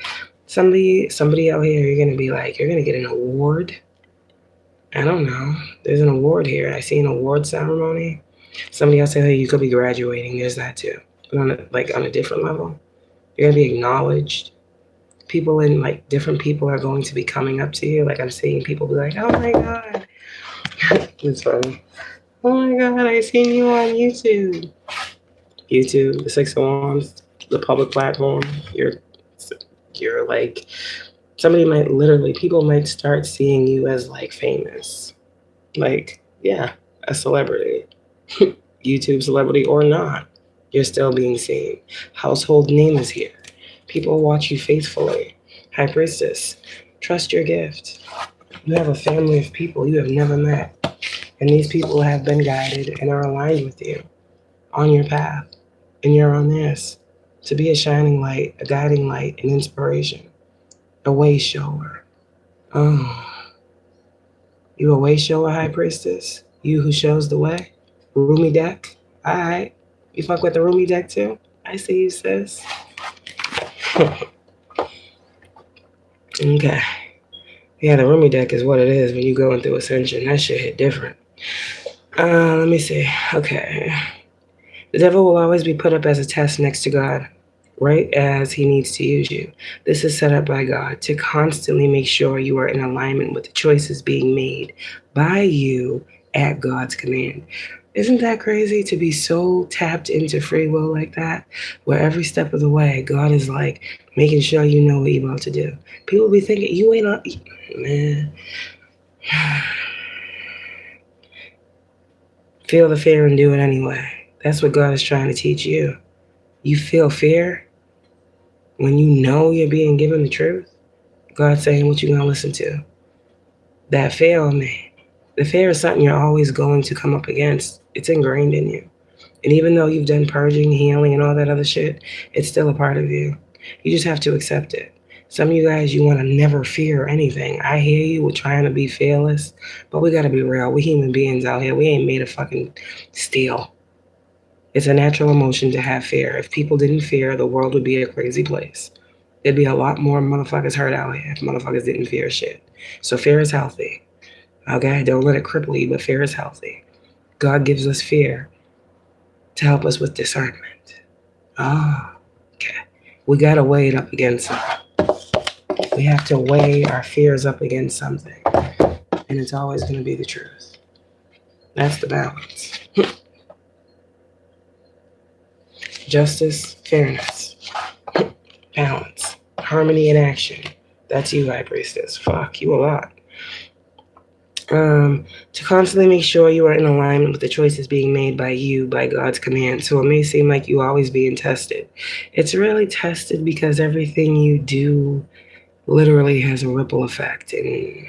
somebody out here. You're gonna be like, you're gonna get an award. I don't know. There's an award here. I see an award ceremony. Somebody else said, hey, you could be graduating. There's that too. But on a different level, you're gonna be acknowledged. People in like different people are going to be coming up to you. Like I'm seeing people be like, oh my God. It's funny. Oh my God, I seen you on YouTube. YouTube, the Six of Wands, the public platform. You're like, somebody might literally, people might start seeing you as like famous. Like, yeah, a celebrity. YouTube celebrity or not, you're still being seen. Household name is here. People watch you faithfully. High Priestess, trust your gift. You have a family of people you have never met. And these people have been guided and are aligned with you on your path. And you're on theirs. To be a shining light, a guiding light, an inspiration, a way shower. Oh, you a way shower, High Priestess? You who shows the way? Roomy deck? Alright. You fuck with the roomy deck too? I see you, sis. Okay. Yeah, the roomy deck is what it is when you going through ascension. That shit hit different. Let me see. Okay. The devil will always be put up as a test next to God, right as he needs to use you. This is set up by God to constantly make sure you are in alignment with the choices being made by you at God's command. Isn't that crazy to be so tapped into free will like that? Where every step of the way, God is like making sure you know what you're about to do. People be thinking, you ain't on, man. Feel the fear and do it anyway. That's what God is trying to teach you. You feel fear when you know you're being given the truth. God's saying what you're going to listen to. That fear on me. The fear is something you're always going to come up against. It's ingrained in you. And even though you've done purging, healing, and all that other shit, it's still a part of you. You just have to accept it. Some of you guys, you want to never fear anything. I hear you. We're trying to be fearless. But we got to be real. We human beings out here. We ain't made of fucking steel. It's a natural emotion to have fear. If people didn't fear, the world would be a crazy place. There'd be a lot more motherfuckers hurt out here if motherfuckers didn't fear shit. So fear is healthy. Okay? Don't let it cripple you, but fear is healthy. God gives us fear to help us with discernment. Okay. We gotta weigh it up against something. We have to weigh our fears up against something. And it's always gonna be the truth. That's the balance. Justice, fairness, balance, harmony in action. That's you, High Priestess. Fuck, you a lot. To constantly make sure you are in alignment with the choices being made by you, by God's command. So it may seem like you always being tested. It's really tested because everything you do literally has a ripple effect, and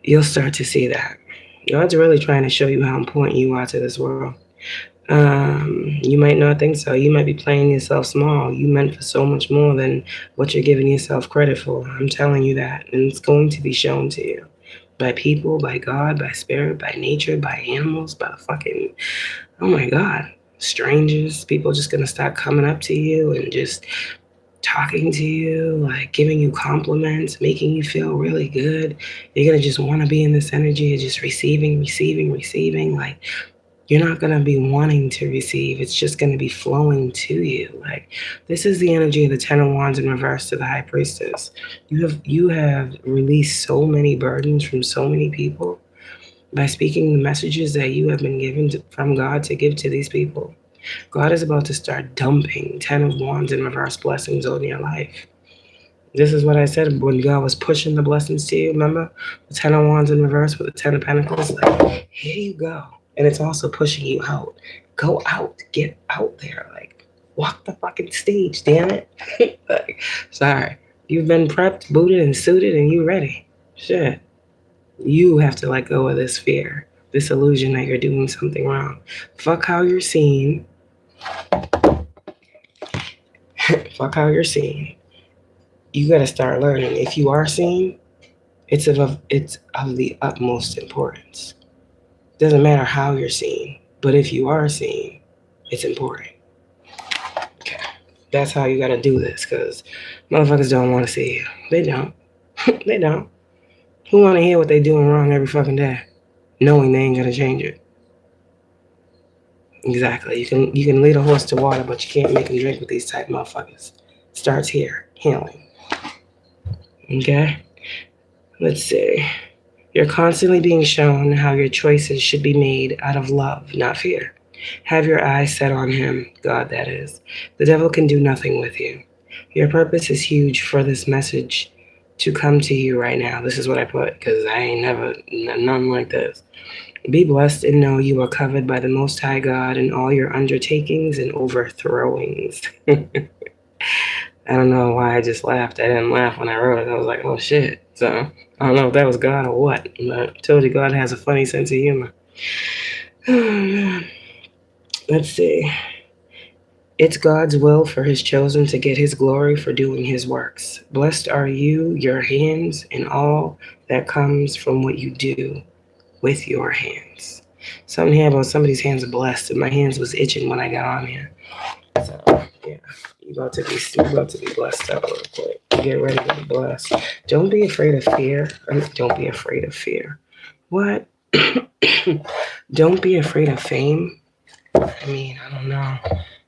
you'll start to see that. God's really trying to show you how important you are to this world. You might not think so. You might be playing yourself small. You meant for so much more than what you're giving yourself credit for. I'm telling you that. And it's going to be shown to you. By people, by God, by spirit, by nature, by animals, by fucking, oh my God, strangers. People just gonna start coming up to you and just talking to you, like giving you compliments, making you feel really good. You're gonna just want to be in this energy of just receiving. Like, you're not going to be wanting to receive. It's just going to be flowing to you. Like, this is the energy of the Ten of Wands in reverse to the High Priestess. You have released so many burdens from so many people by speaking the messages that you have been given from God to give to these people. God is about to start dumping Ten of Wands in reverse blessings on your life. This is what I said when God was pushing the blessings to you. Remember? The Ten of Wands in reverse with the Ten of Pentacles. Like, here you go. And it's also pushing you out. Go out. Get out there. Like, walk the fucking stage, damn it. Like, sorry. You've been prepped, booted, and suited, and you ready. Shit. You have to let go of this fear, this illusion that you're doing something wrong. Fuck how you're seen. Fuck how you're seen. You gotta start learning. If you are seen, it's of the utmost importance. Doesn't matter how you're seen, but if you are seen, it's important. Okay. That's how you gotta do this, because motherfuckers don't want to see you. They don't. They don't. Who want to hear what they doing wrong every fucking day, knowing they ain't gonna change it? Exactly. You can lead a horse to water, but you can't make him drink with these type motherfuckers. Starts here. Healing. Okay? Let's see. You're constantly being shown how your choices should be made out of love, not fear. Have your eyes set on him, God that is. The devil can do nothing with you. Your purpose is huge for this message to come to you right now. This is what I put, because I ain't never, nothing like this. Be blessed and know you are covered by the Most High God in all your undertakings and overthrowings. I don't know why I just laughed. I didn't laugh when I wrote it. I was like, oh shit. So I don't know if that was God or what. But I told you God has a funny sense of humor. Let's see. It's God's will for his chosen to get his glory for doing his works. Blessed are you, your hands, and all that comes from what you do with your hands. Something here about somebody's hands are blessed, and my hands was itching when I got on here. So yeah, you about to be blessed out real quick. Get ready to be blessed. Don't be afraid of fear. Don't be afraid of fear. What? Don't be afraid of fame. I mean, I don't know.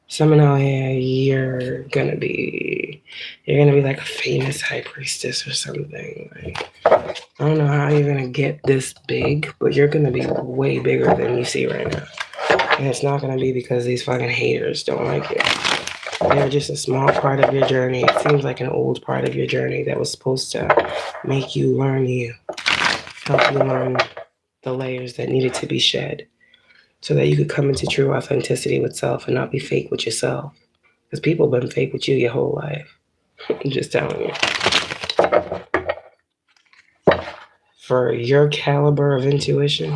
Someone out here, you're gonna be like a famous high priestess or something. Like, I don't know how you're gonna get this big, but you're gonna be way bigger than you see right now. And it's not gonna be because these fucking haters don't like you. They're just a small part of your journey. It seems like an old part of your journey that was supposed to make you learn you, help you learn the layers that needed to be shed, so that you could come into true authenticity with self and not be fake with yourself. Because people have been fake with you your whole life. I'm just telling you. For your caliber of intuition,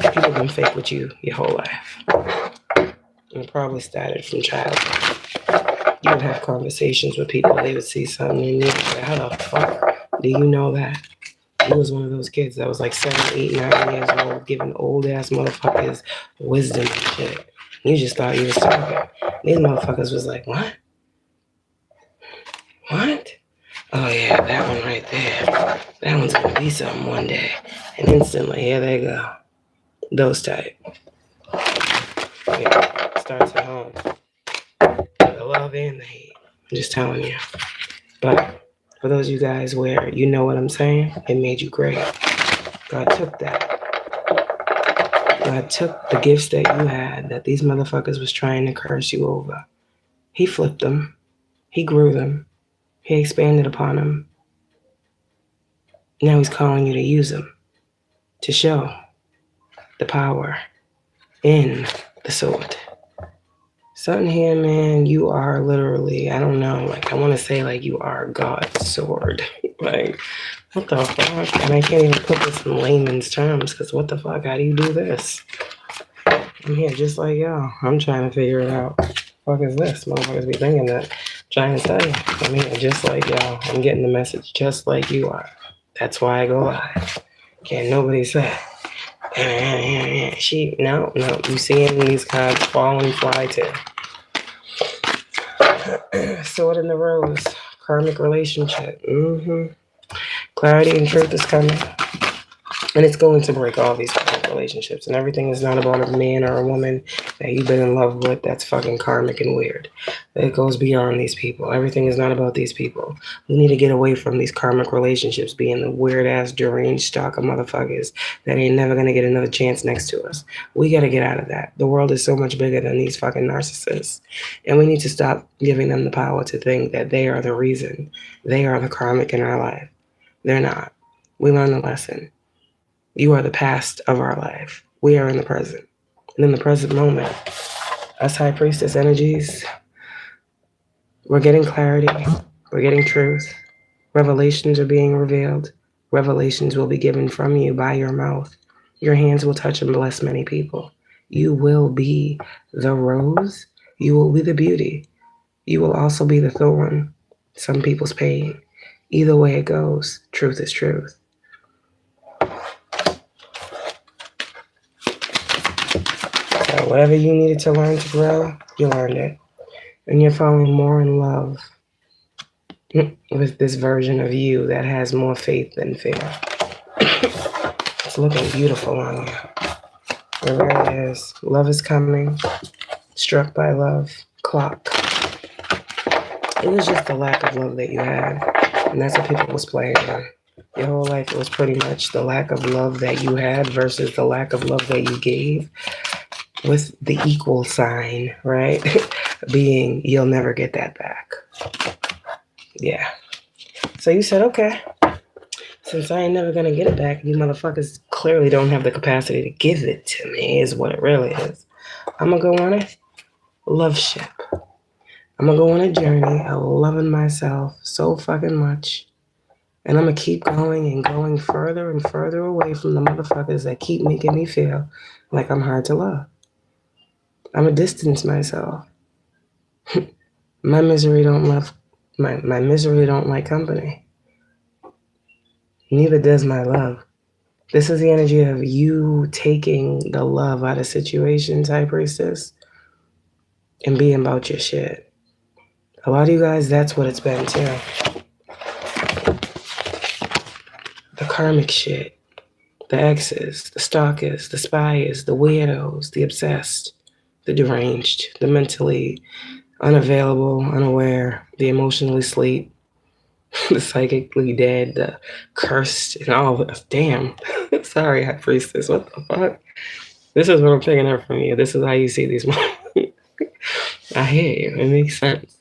people have been fake with you your whole life. And it probably started from childhood. You would have conversations with people, they would see something in you, like, how the fuck do you know that? You was one of those kids that was like 7, 8, 9 years old, giving old ass motherfuckers wisdom and shit. You just thought you was talking. These motherfuckers was like, what? What? Oh yeah, that one right there. That one's gonna be something one day. And instantly, here they go. Those type. Yeah, starts at home. The love and the hate. I'm just telling you. But for those of you guys where you know what I'm saying, it made you great. God took that. God took the gifts that you had that these motherfuckers was trying to curse you over. He flipped them. He grew them. He expanded upon them. Now he's calling you to use them, to show the power in the sword. Something here, man, you are literally, I don't know, like, I want to say, like, you are God's sword. Like, what the fuck? And I can't even put this in layman's terms, because what the fuck? How do you do this? I'm here just like y'all. I'm trying to figure it out. What the fuck is this? Motherfuckers be thinking that. Trying to tell you. I'm here just like y'all. I'm getting the message just like you are. That's why I go live. Can't nobody say, no. You seeing these cards fall and fly too. Sword in the rose. Karmic relationship. Clarity and truth is coming. And it's going to break all these fucking relationships. And everything is not about a man or a woman that you've been in love with that's fucking karmic and weird. It goes beyond these people. Everything is not about these people. We need to get away from these karmic relationships being the weird-ass, deranged stock of motherfuckers that ain't never going to get another chance next to us. We got to get out of that. The world is so much bigger than these fucking narcissists. And we need to stop giving them the power to think that they are the reason. They are the karmic in our life. They're not. We learned the lesson. You are the past of our life. We are in the present. And in the present moment, us high priestess energies, we're getting clarity. We're getting truth. Revelations are being revealed. Revelations will be given from you by your mouth. Your hands will touch and bless many people. You will be the rose. You will be the beauty. You will also be the thorn. Some people's pain. Either way it goes, truth is truth. So whatever you needed to learn to grow, you learned it. And you're falling more in love with this version of you that has more faith than fear. It's looking beautiful on you. It really is. Love is coming. Struck by love. Clock. It was just the lack of love that you had. And that's what people was playing on. Your whole life, it was pretty much the lack of love that you had versus the lack of love that you gave, with the equal sign, right? Being, you'll never get that back. Yeah. So you said, okay, since I ain't never gonna get it back, you motherfuckers clearly don't have the capacity to give it to me, is what it really is. I'm gonna go on a love ship. I'm gonna go on a journey of loving myself so fucking much. And I'm gonna keep going and going further and further away from the motherfuckers that keep making me feel like I'm hard to love. I'm gonna distance myself. My misery don't like company. Neither does my love. This is the energy of you taking the love out of situations, High Priestess, and being about your shit. A lot of you guys, that's what it's been too. The karmic shit. The exes, the stalkers, the spies, the weirdos, the obsessed, the deranged, the mentally unavailable, unaware, the emotionally asleep, the psychically dead, the cursed, and all of this. Damn. Sorry, High Priestess. What the fuck? This is what I'm picking up from you. This is how you see these moments. I hear you. It makes sense.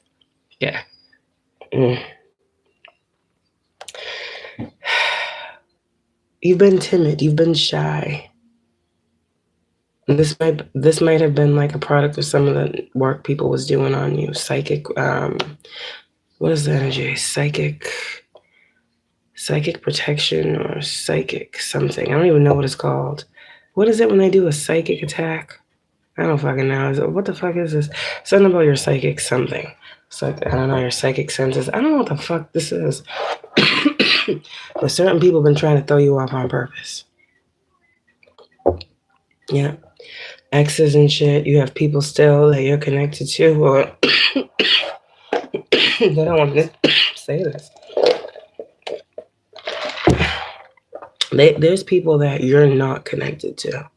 Yeah. You've been timid. You've been shy. And this might have been like a product of some of the work people was doing on you. Psychic, what is the energy? Psychic protection or psychic something. I don't even know what it's called. What is it when they do a psychic attack? I don't fucking know. What the fuck is this? Something about your psychic something. It's like, I don't know, your psychic senses. I don't know what the fuck this is. But certain people have been trying to throw you off on purpose. Yeah. Exes and shit. You have people still that you're connected to, or they don't want to say this. There's people that you're not connected to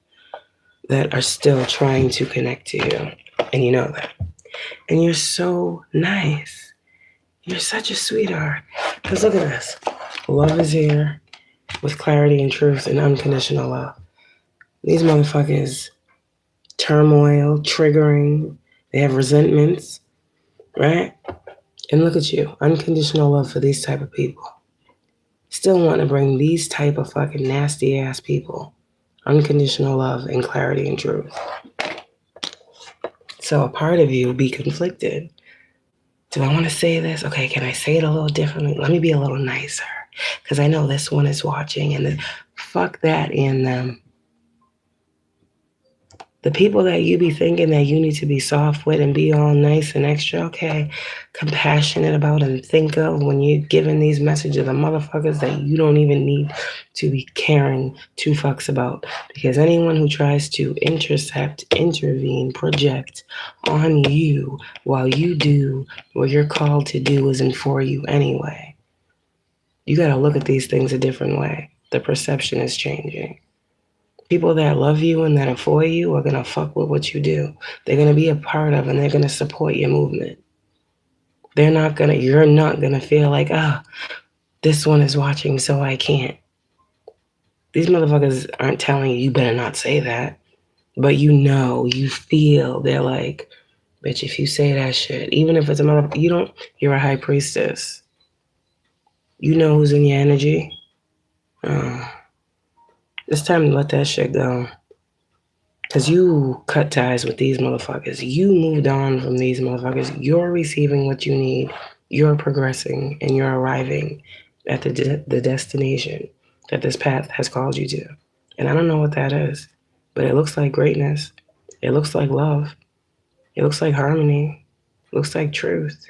that are still trying to connect to you. And you know that. And you're so nice. You're such a sweetheart. Because look at this. Love is here with clarity and truth and unconditional love. These motherfuckers, turmoil, triggering, they have resentments, right? And look at you, unconditional love for these type of people. Still want to bring these type of fucking nasty ass people unconditional love and clarity and truth. So a part of you will be conflicted. Do I want to say this? Okay, can I say it a little differently? Let me be a little nicer. Because I know this one is watching, and fuck that in them. The people that you be thinking that you need to be soft with and be all nice and extra, okay, compassionate about and think of when you're giving these messages to motherfuckers that you don't even need to be caring two fucks about. Because anyone who tries to intercept, intervene, project on you while you do what you're called to do isn't for you anyway. You got to look at these things a different way. The perception is changing. People that love you and that are for you are going to fuck with what you do. They're going to be a part of and they're going to support your movement. You're not going to feel like, this one is watching so I can't. These motherfuckers aren't telling you better not say that. But you feel, they're like, bitch, if you say that shit, even if it's a motherfucker, you're a high priestess. You know who's in your energy. It's time to let that shit go. Because you cut ties with these motherfuckers. You moved on from these motherfuckers. You're receiving what you need. You're progressing and you're arriving at the destination that this path has called you to. And I don't know what that is, but it looks like greatness. It looks like love. It looks like harmony. It looks like truth.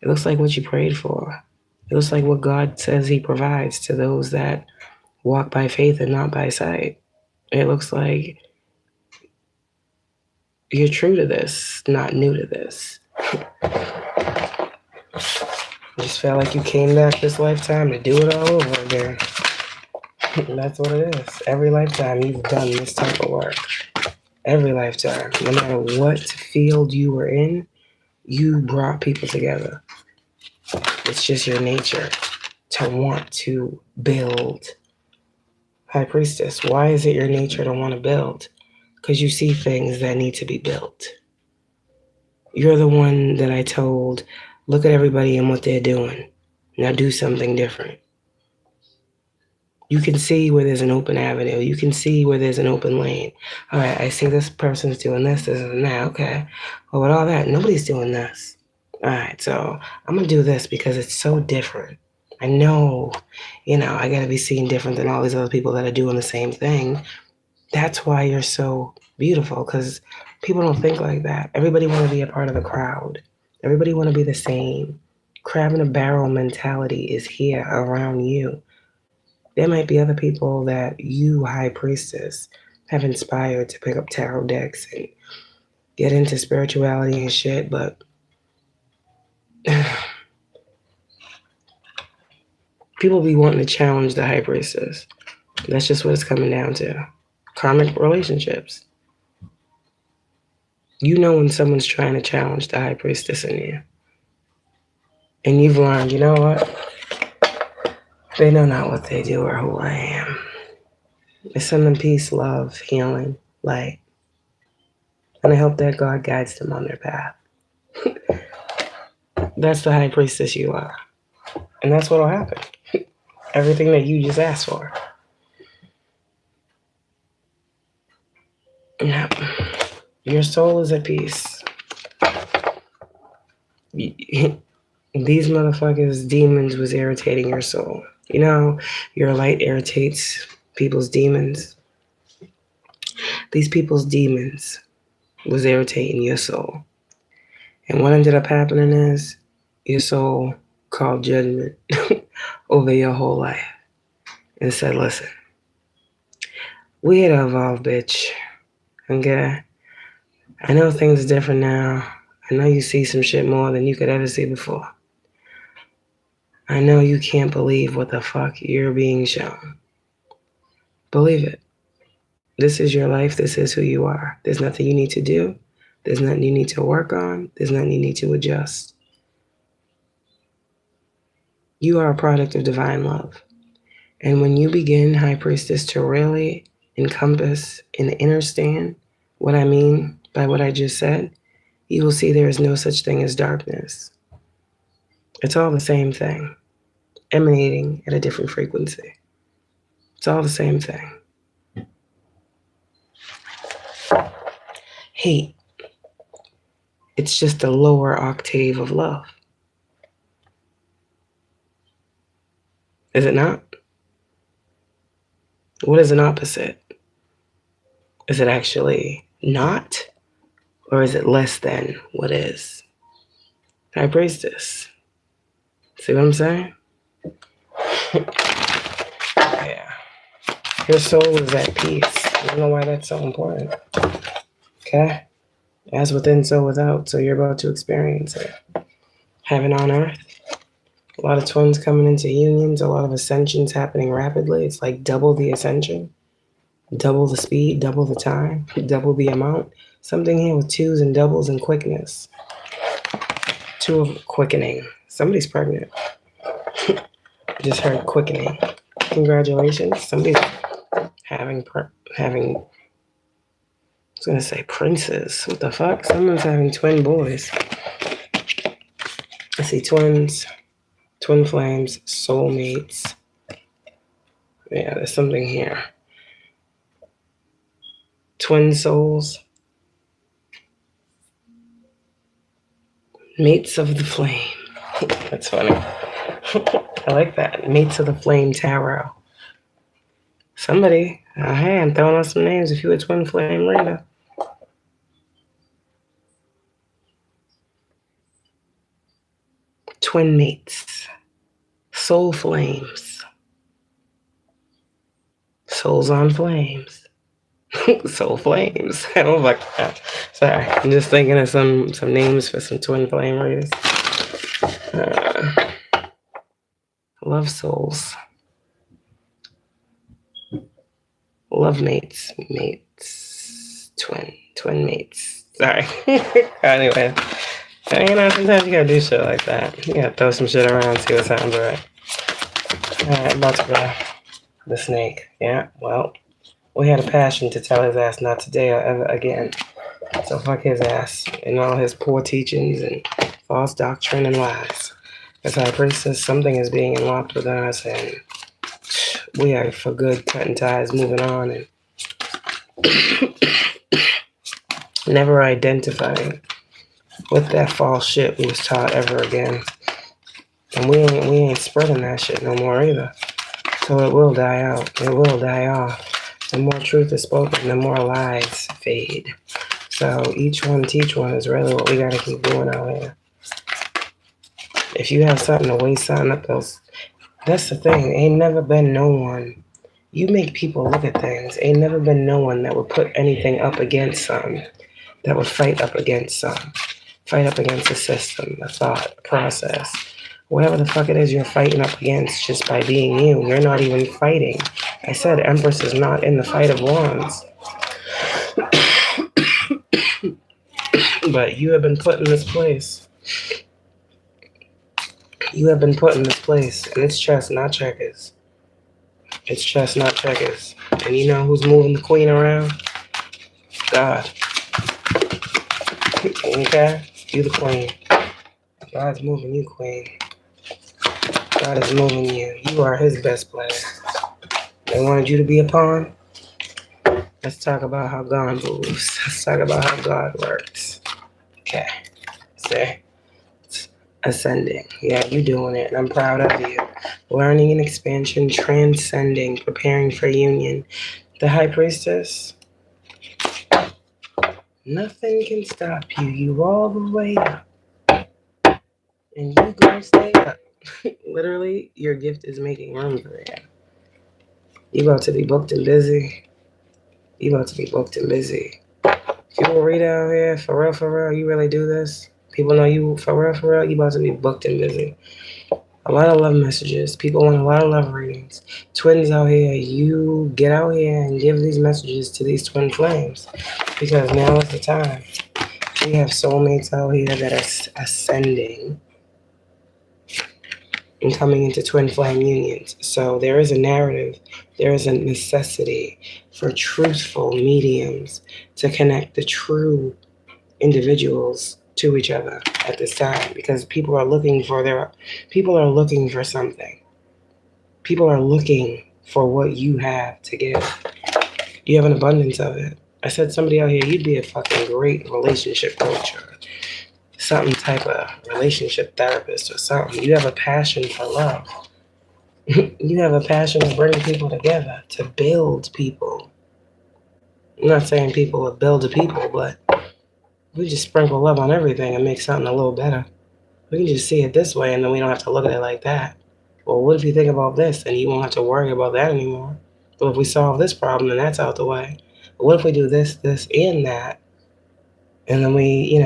It looks like what you prayed for. It looks like what God says he provides to those that walk by faith and not by sight. It looks like you're true to this, not new to this. I just felt like you came back this lifetime to do it all over again. That's what it is. Every lifetime you've done this type of work. Every lifetime. No matter what field you were in, you brought people together. It's just your nature to want to build. High Priestess, why is it your nature to want to build? Because you see things that need to be built. You're the one that I told, look at everybody and what they're doing. Now do something different. You can see where there's an open avenue. You can see where there's an open lane. All right, I see this person's doing this and that. Okay. Well, with all that, nobody's doing this. All right, so I'm going to do this because it's so different. I know, I got to be seen different than all these other people that are doing the same thing. That's why you're so beautiful, because people don't think like that. Everybody want to be a part of the crowd. Everybody want to be the same. Crab in a barrel mentality is here around you. There might be other people that you, High Priestess, have inspired to pick up tarot decks and get into spirituality and shit, but people be wanting to challenge the High Priestess. That's just what it's coming down to. Karmic relationships. You know when someone's trying to challenge the High Priestess in you. And you've learned, you know what? They know not what they do or who I am. I send them peace, love, healing, light. And I hope that God guides them on their path. That's the High Priestess you are. And that's what'll happen. Everything that you just asked for. Yeah. Your soul is at peace. These motherfuckers, demons, was irritating your soul. You know, your light irritates people's demons. These people's demons was irritating your soul. And what ended up happening is your soul called judgment over your whole life and said, listen, we had to evolve, bitch. Okay? I know things are different now. I know you see some shit more than you could ever see before. I know you can't believe what the fuck you're being shown. Believe it. This is your life. This is who you are. There's nothing you need to do. There's nothing you need to work on. There's nothing you need to adjust. You are a product of divine love. And when you begin, High Priestess, to really encompass and understand what I mean by what I just said, you will see there is no such thing as darkness. It's all the same thing, emanating at a different frequency. It's all the same thing. Hate. It's just a lower octave of love. Is it not? What is an opposite? Is it actually not? Or is it less than what is? High Priestess. See what I'm saying? Yeah. Your soul is at peace. You know why that's so important. Okay? As within, so without. So you're about to experience it. Heaven on earth. A lot of twins coming into unions. A lot of ascensions happening rapidly. It's like double the ascension. Double the speed. Double the time. Double the amount. Something here with twos and doubles and quickness. Two of quickening. Somebody's pregnant. Just heard quickening. Congratulations. Somebody's having I was gonna say princes. What the fuck? Someone's having twin boys. I see twins, twin flames, soulmates. Yeah, there's something here. Twin souls. Mates of the flame. That's funny. I like that. Mates of the Flame Tarot. Somebody, hey, I'm throwing out some names if you a twin flame reader. Twin mates. Soul flames. Souls on flames. Soul flames. I don't like that. Sorry, I'm just thinking of some names for some twin flame readers. Love souls. Love mates. Mates. Twin mates. Sorry. Anyway. You know, sometimes you gotta do shit like that. You gotta throw some shit around, see what sounds right. Alright, about to go. The snake. Yeah, well, we had a passion to tell his ass not today or ever again. So fuck his ass and all his poor teachings and false doctrine and lies. As High Priestess, something is being unlocked within us, and we are for good cutting ties, moving on, and never identifying with that false shit we was taught ever again. And we ain't spreading that shit no more either. So it will die out. It will die off. The more truth is spoken, the more lies fade. So each one teach one is really what we gotta keep doing out here. If you have something to waste something up those, that's the thing. Ain't never been no one. You make people look at things. Ain't never been no one that would put anything up against some, that would fight up against some, fight up against a system, a thought, a process. Whatever the fuck it is you're fighting up against just by being you. You're not even fighting. I said Empress is not in the fight of wands. But you have been put in this place. You have been put in this place. And it's chess, not checkers. It's chess, not checkers. And you know who's moving the queen around? God. Okay? You the queen. God's moving you, queen. God is moving you. You are his best player. They wanted you to be a pawn. Let's talk about how God moves. Let's talk about how God works. Okay. See? It's ascending. Yeah, you're doing it, and I'm proud of you. Learning and expansion, transcending, preparing for union. The High Priestess. Nothing can stop you. You all the way up. And you gonna stay up. Literally, your gift is making room for you. You about to be booked and busy. You about to be booked and busy. If you will read out here, for real, you really do this. People know you, for real, you about to be booked and busy. A lot of love messages. People want a lot of love readings. Twins out here, you get out here and give these messages to these twin flames. Because now is the time. We have soulmates out here that are ascending and coming into twin flame unions. So there is a narrative, there is a necessity for truthful mediums to connect the true individuals to each other at this time, because people are looking for something. People are looking for what you have to give. You have an abundance of it. I said somebody out here, you'd be a fucking great relationship coach or something type of relationship therapist or something. You have a passion for love. You have a passion to bring people together, to build people. I'm not saying people will build a people, but we just sprinkle love on everything and make something a little better. We can just see it this way, and then we don't have to look at it like that. Well, what if you think about this, and you won't have to worry about that anymore? But if we solve this problem, then that's out the way. But what if we do this, and that, and then we,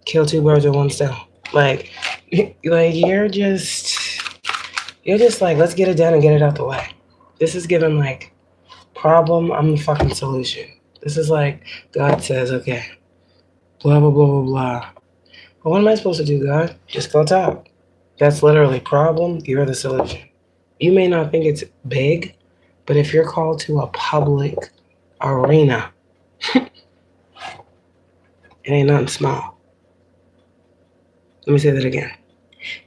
kill two birds with one stone? Like you're just like, let's get it done and get it out the way. This is given like problem, I'm the fucking solution. This is like God says, okay, blah, blah, blah, blah, blah. Well, what am I supposed to do, God? Just go talk. That's literally problem, you're the solution. You may not think it's big, but if you're called to a public arena, it ain't nothing small. Let me say that again.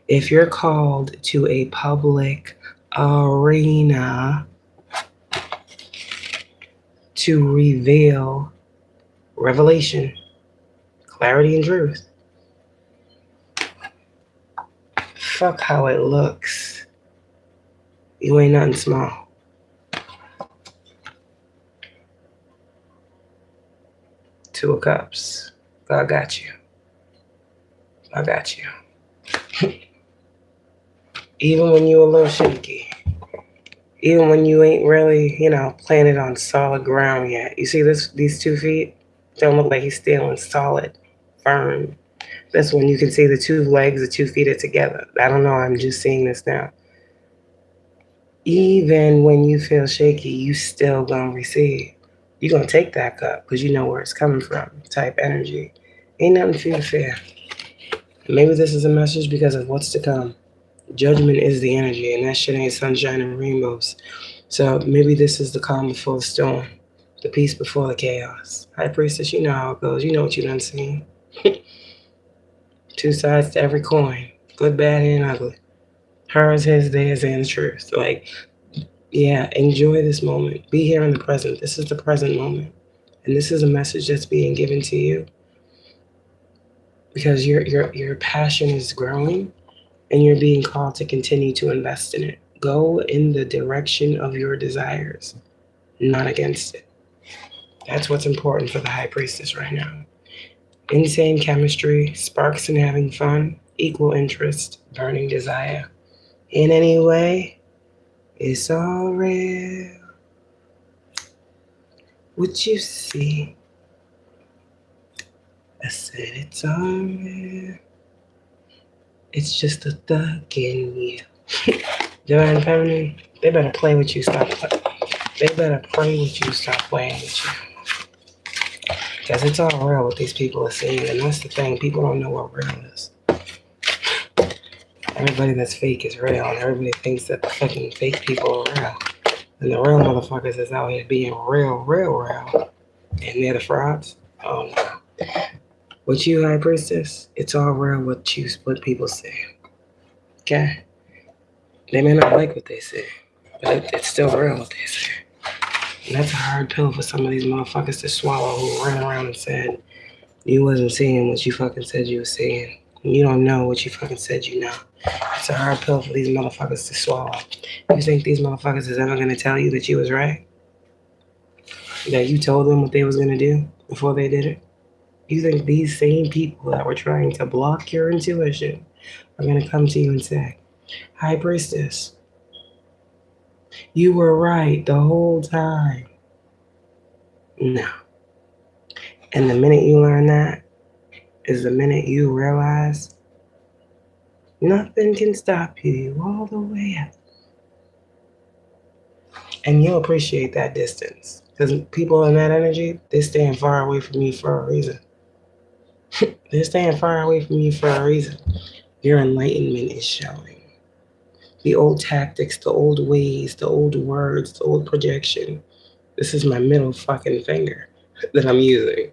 If you're called to a public arena to reveal revelation, clarity, and truth, fuck how it looks. You ain't nothing small. Two of Cups. God got you. I got you. Even when you a little shaky. Even when you ain't really, planted on solid ground yet. You see these 2 feet? Don't look like he's standing solid, firm. That's when you can see the 2 legs, the 2 feet are together. I don't know, I'm just seeing this now. Even when you feel shaky, you still gonna receive. You're gonna take that cup because you know where it's coming from, type energy. Ain't nothing for you to fear. Maybe this is a message because of what's to come. Judgment is the energy, and that shit ain't sunshine and rainbows. So maybe this is the calm before the storm, the peace before the chaos. High Priestess, you know how it goes. You know what you done seen. 2 sides to every coin, good, bad, and ugly. Hers, his, theirs, and the truth. Like, yeah, enjoy this moment. Be here in the present. This is the present moment, and this is a message that's being given to you because your passion is growing, and you're being called to continue to invest in it. Go in the direction of your desires, not against it. That's what's important for the High Priestess right now. Insane chemistry, sparks in having fun, equal interest, burning desire. In any way, it's all real. What you see, I said it's all real. It's just a thug in you. Divine Feminine, they better play with you, stop playing. They better pray with you, stop playing with you. Because it's all real what these people are saying, and that's the thing, people don't know what real is. Everybody that's fake is real, and everybody thinks that the fucking fake people are real. And the real motherfuckers is out here being real. And they're the frauds. Oh no. What you, High Priestess, it's all real what people say. Okay? They may not like what they say, but it's still real what they say. And that's a hard pill for some of these motherfuckers to swallow who ran around and said you wasn't seeing what you fucking said you were seeing. And you don't know what you fucking said you know. It's a hard pill for these motherfuckers to swallow. You think these motherfuckers is ever gonna tell you that you was right? That you told them what they was gonna do before they did it? You think these same people that were trying to block your intuition are gonna come to you and say, High Priestess, you were right the whole time? No. And the minute you learn that is the minute you realize nothing can stop you. You all the way up. And you'll appreciate that distance. Because people in that energy, they're staying far away from you for a reason. They're staying far away from you for a reason. Your enlightenment is showing. The old tactics, the old ways, the old words, the old projection. This is my middle fucking finger that I'm using.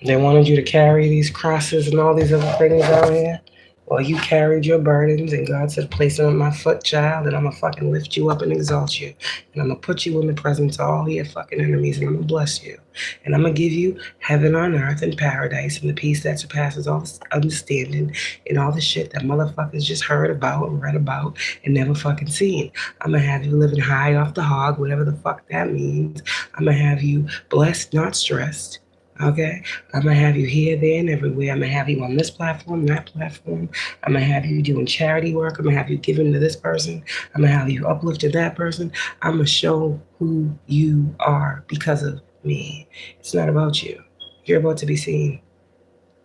They wanted you to carry these crosses and all these other things out here. Well, you carried your burdens, and God said, place them at my foot, child, and I'm going to fucking lift you up and exalt you. And I'm going to put you in the presence of all your fucking enemies, and I'm going to bless you. And I'm going to give you heaven on earth and paradise and the peace that surpasses all understanding and all the shit that motherfuckers just heard about and read about and never fucking seen. I'm going to have you living high off the hog, whatever the fuck that means. I'm going to have you blessed, not stressed. Okay? I'm going to have you here, there, and everywhere. I'm going to have you on this platform, that platform. I'm going to have you doing charity work. I'm going to have you giving to this person. I'm going to have you uplifting that person. I'm going to show who you are because of me. It's not about you. You're about to be seen.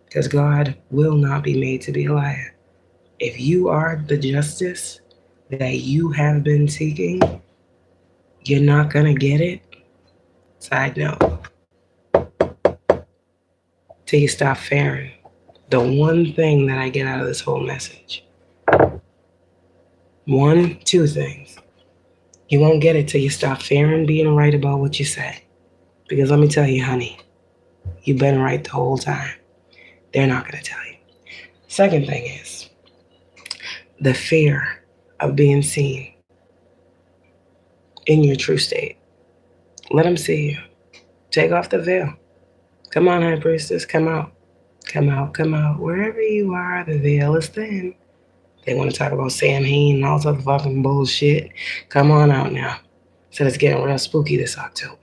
Because God will not be made to be a liar. If you are the justice that you have been seeking, you're not going to get it. Side note. Till you stop fearing. The one thing that I get out of this whole message. 2 things. You won't get it till you stop fearing being right about what you say. Because let me tell you, honey, you've been right the whole time. They're not going to tell you. Second thing is the fear of being seen in your true state. Let them see you. Take off the veil. Come on, High Priestess, come out. Come out, come out. Wherever you are, the veil is thin. They want to talk about Samhain and all this other fucking bullshit. Come on out now. Said it's getting real spooky this October.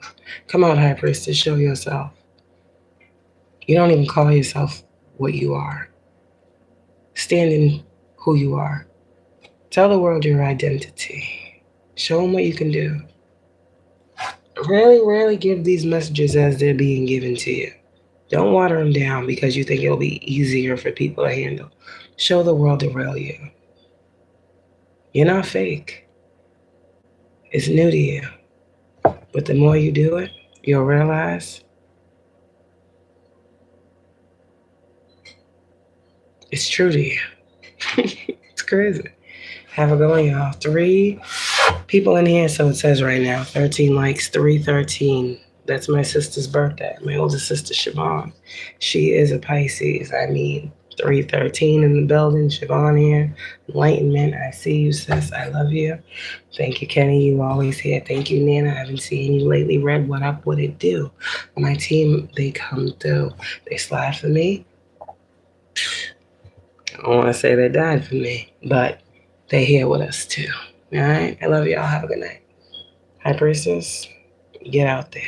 Come on, High Priestess, show yourself. You don't even call yourself what you are. Stand in who you are. Tell the world your identity. Show them what you can do. Really give these messages as they're being given to you. Don't water them down because you think it'll be easier for people to handle. Show the world the real you. You're not fake. It's new to you. But the more you do it, you'll realize it's true to you. It's crazy. Have a good one, y'all. 3 people in here, so it says right now, 13 likes, 313. That's my sister's birthday. My older sister, Siobhan. She is a Pisces. 313 in the building. Siobhan here. Enlightenment. I see you, sis. I love you. Thank you, Kenny. You always here. Thank you, Nana. I haven't seen you lately. Red, what up? What it do? My team, they come through. They slide for me. I don't want to say they died for me, but they here with us too. All right? I love y'all. Have a good night. High Priestess, get out there.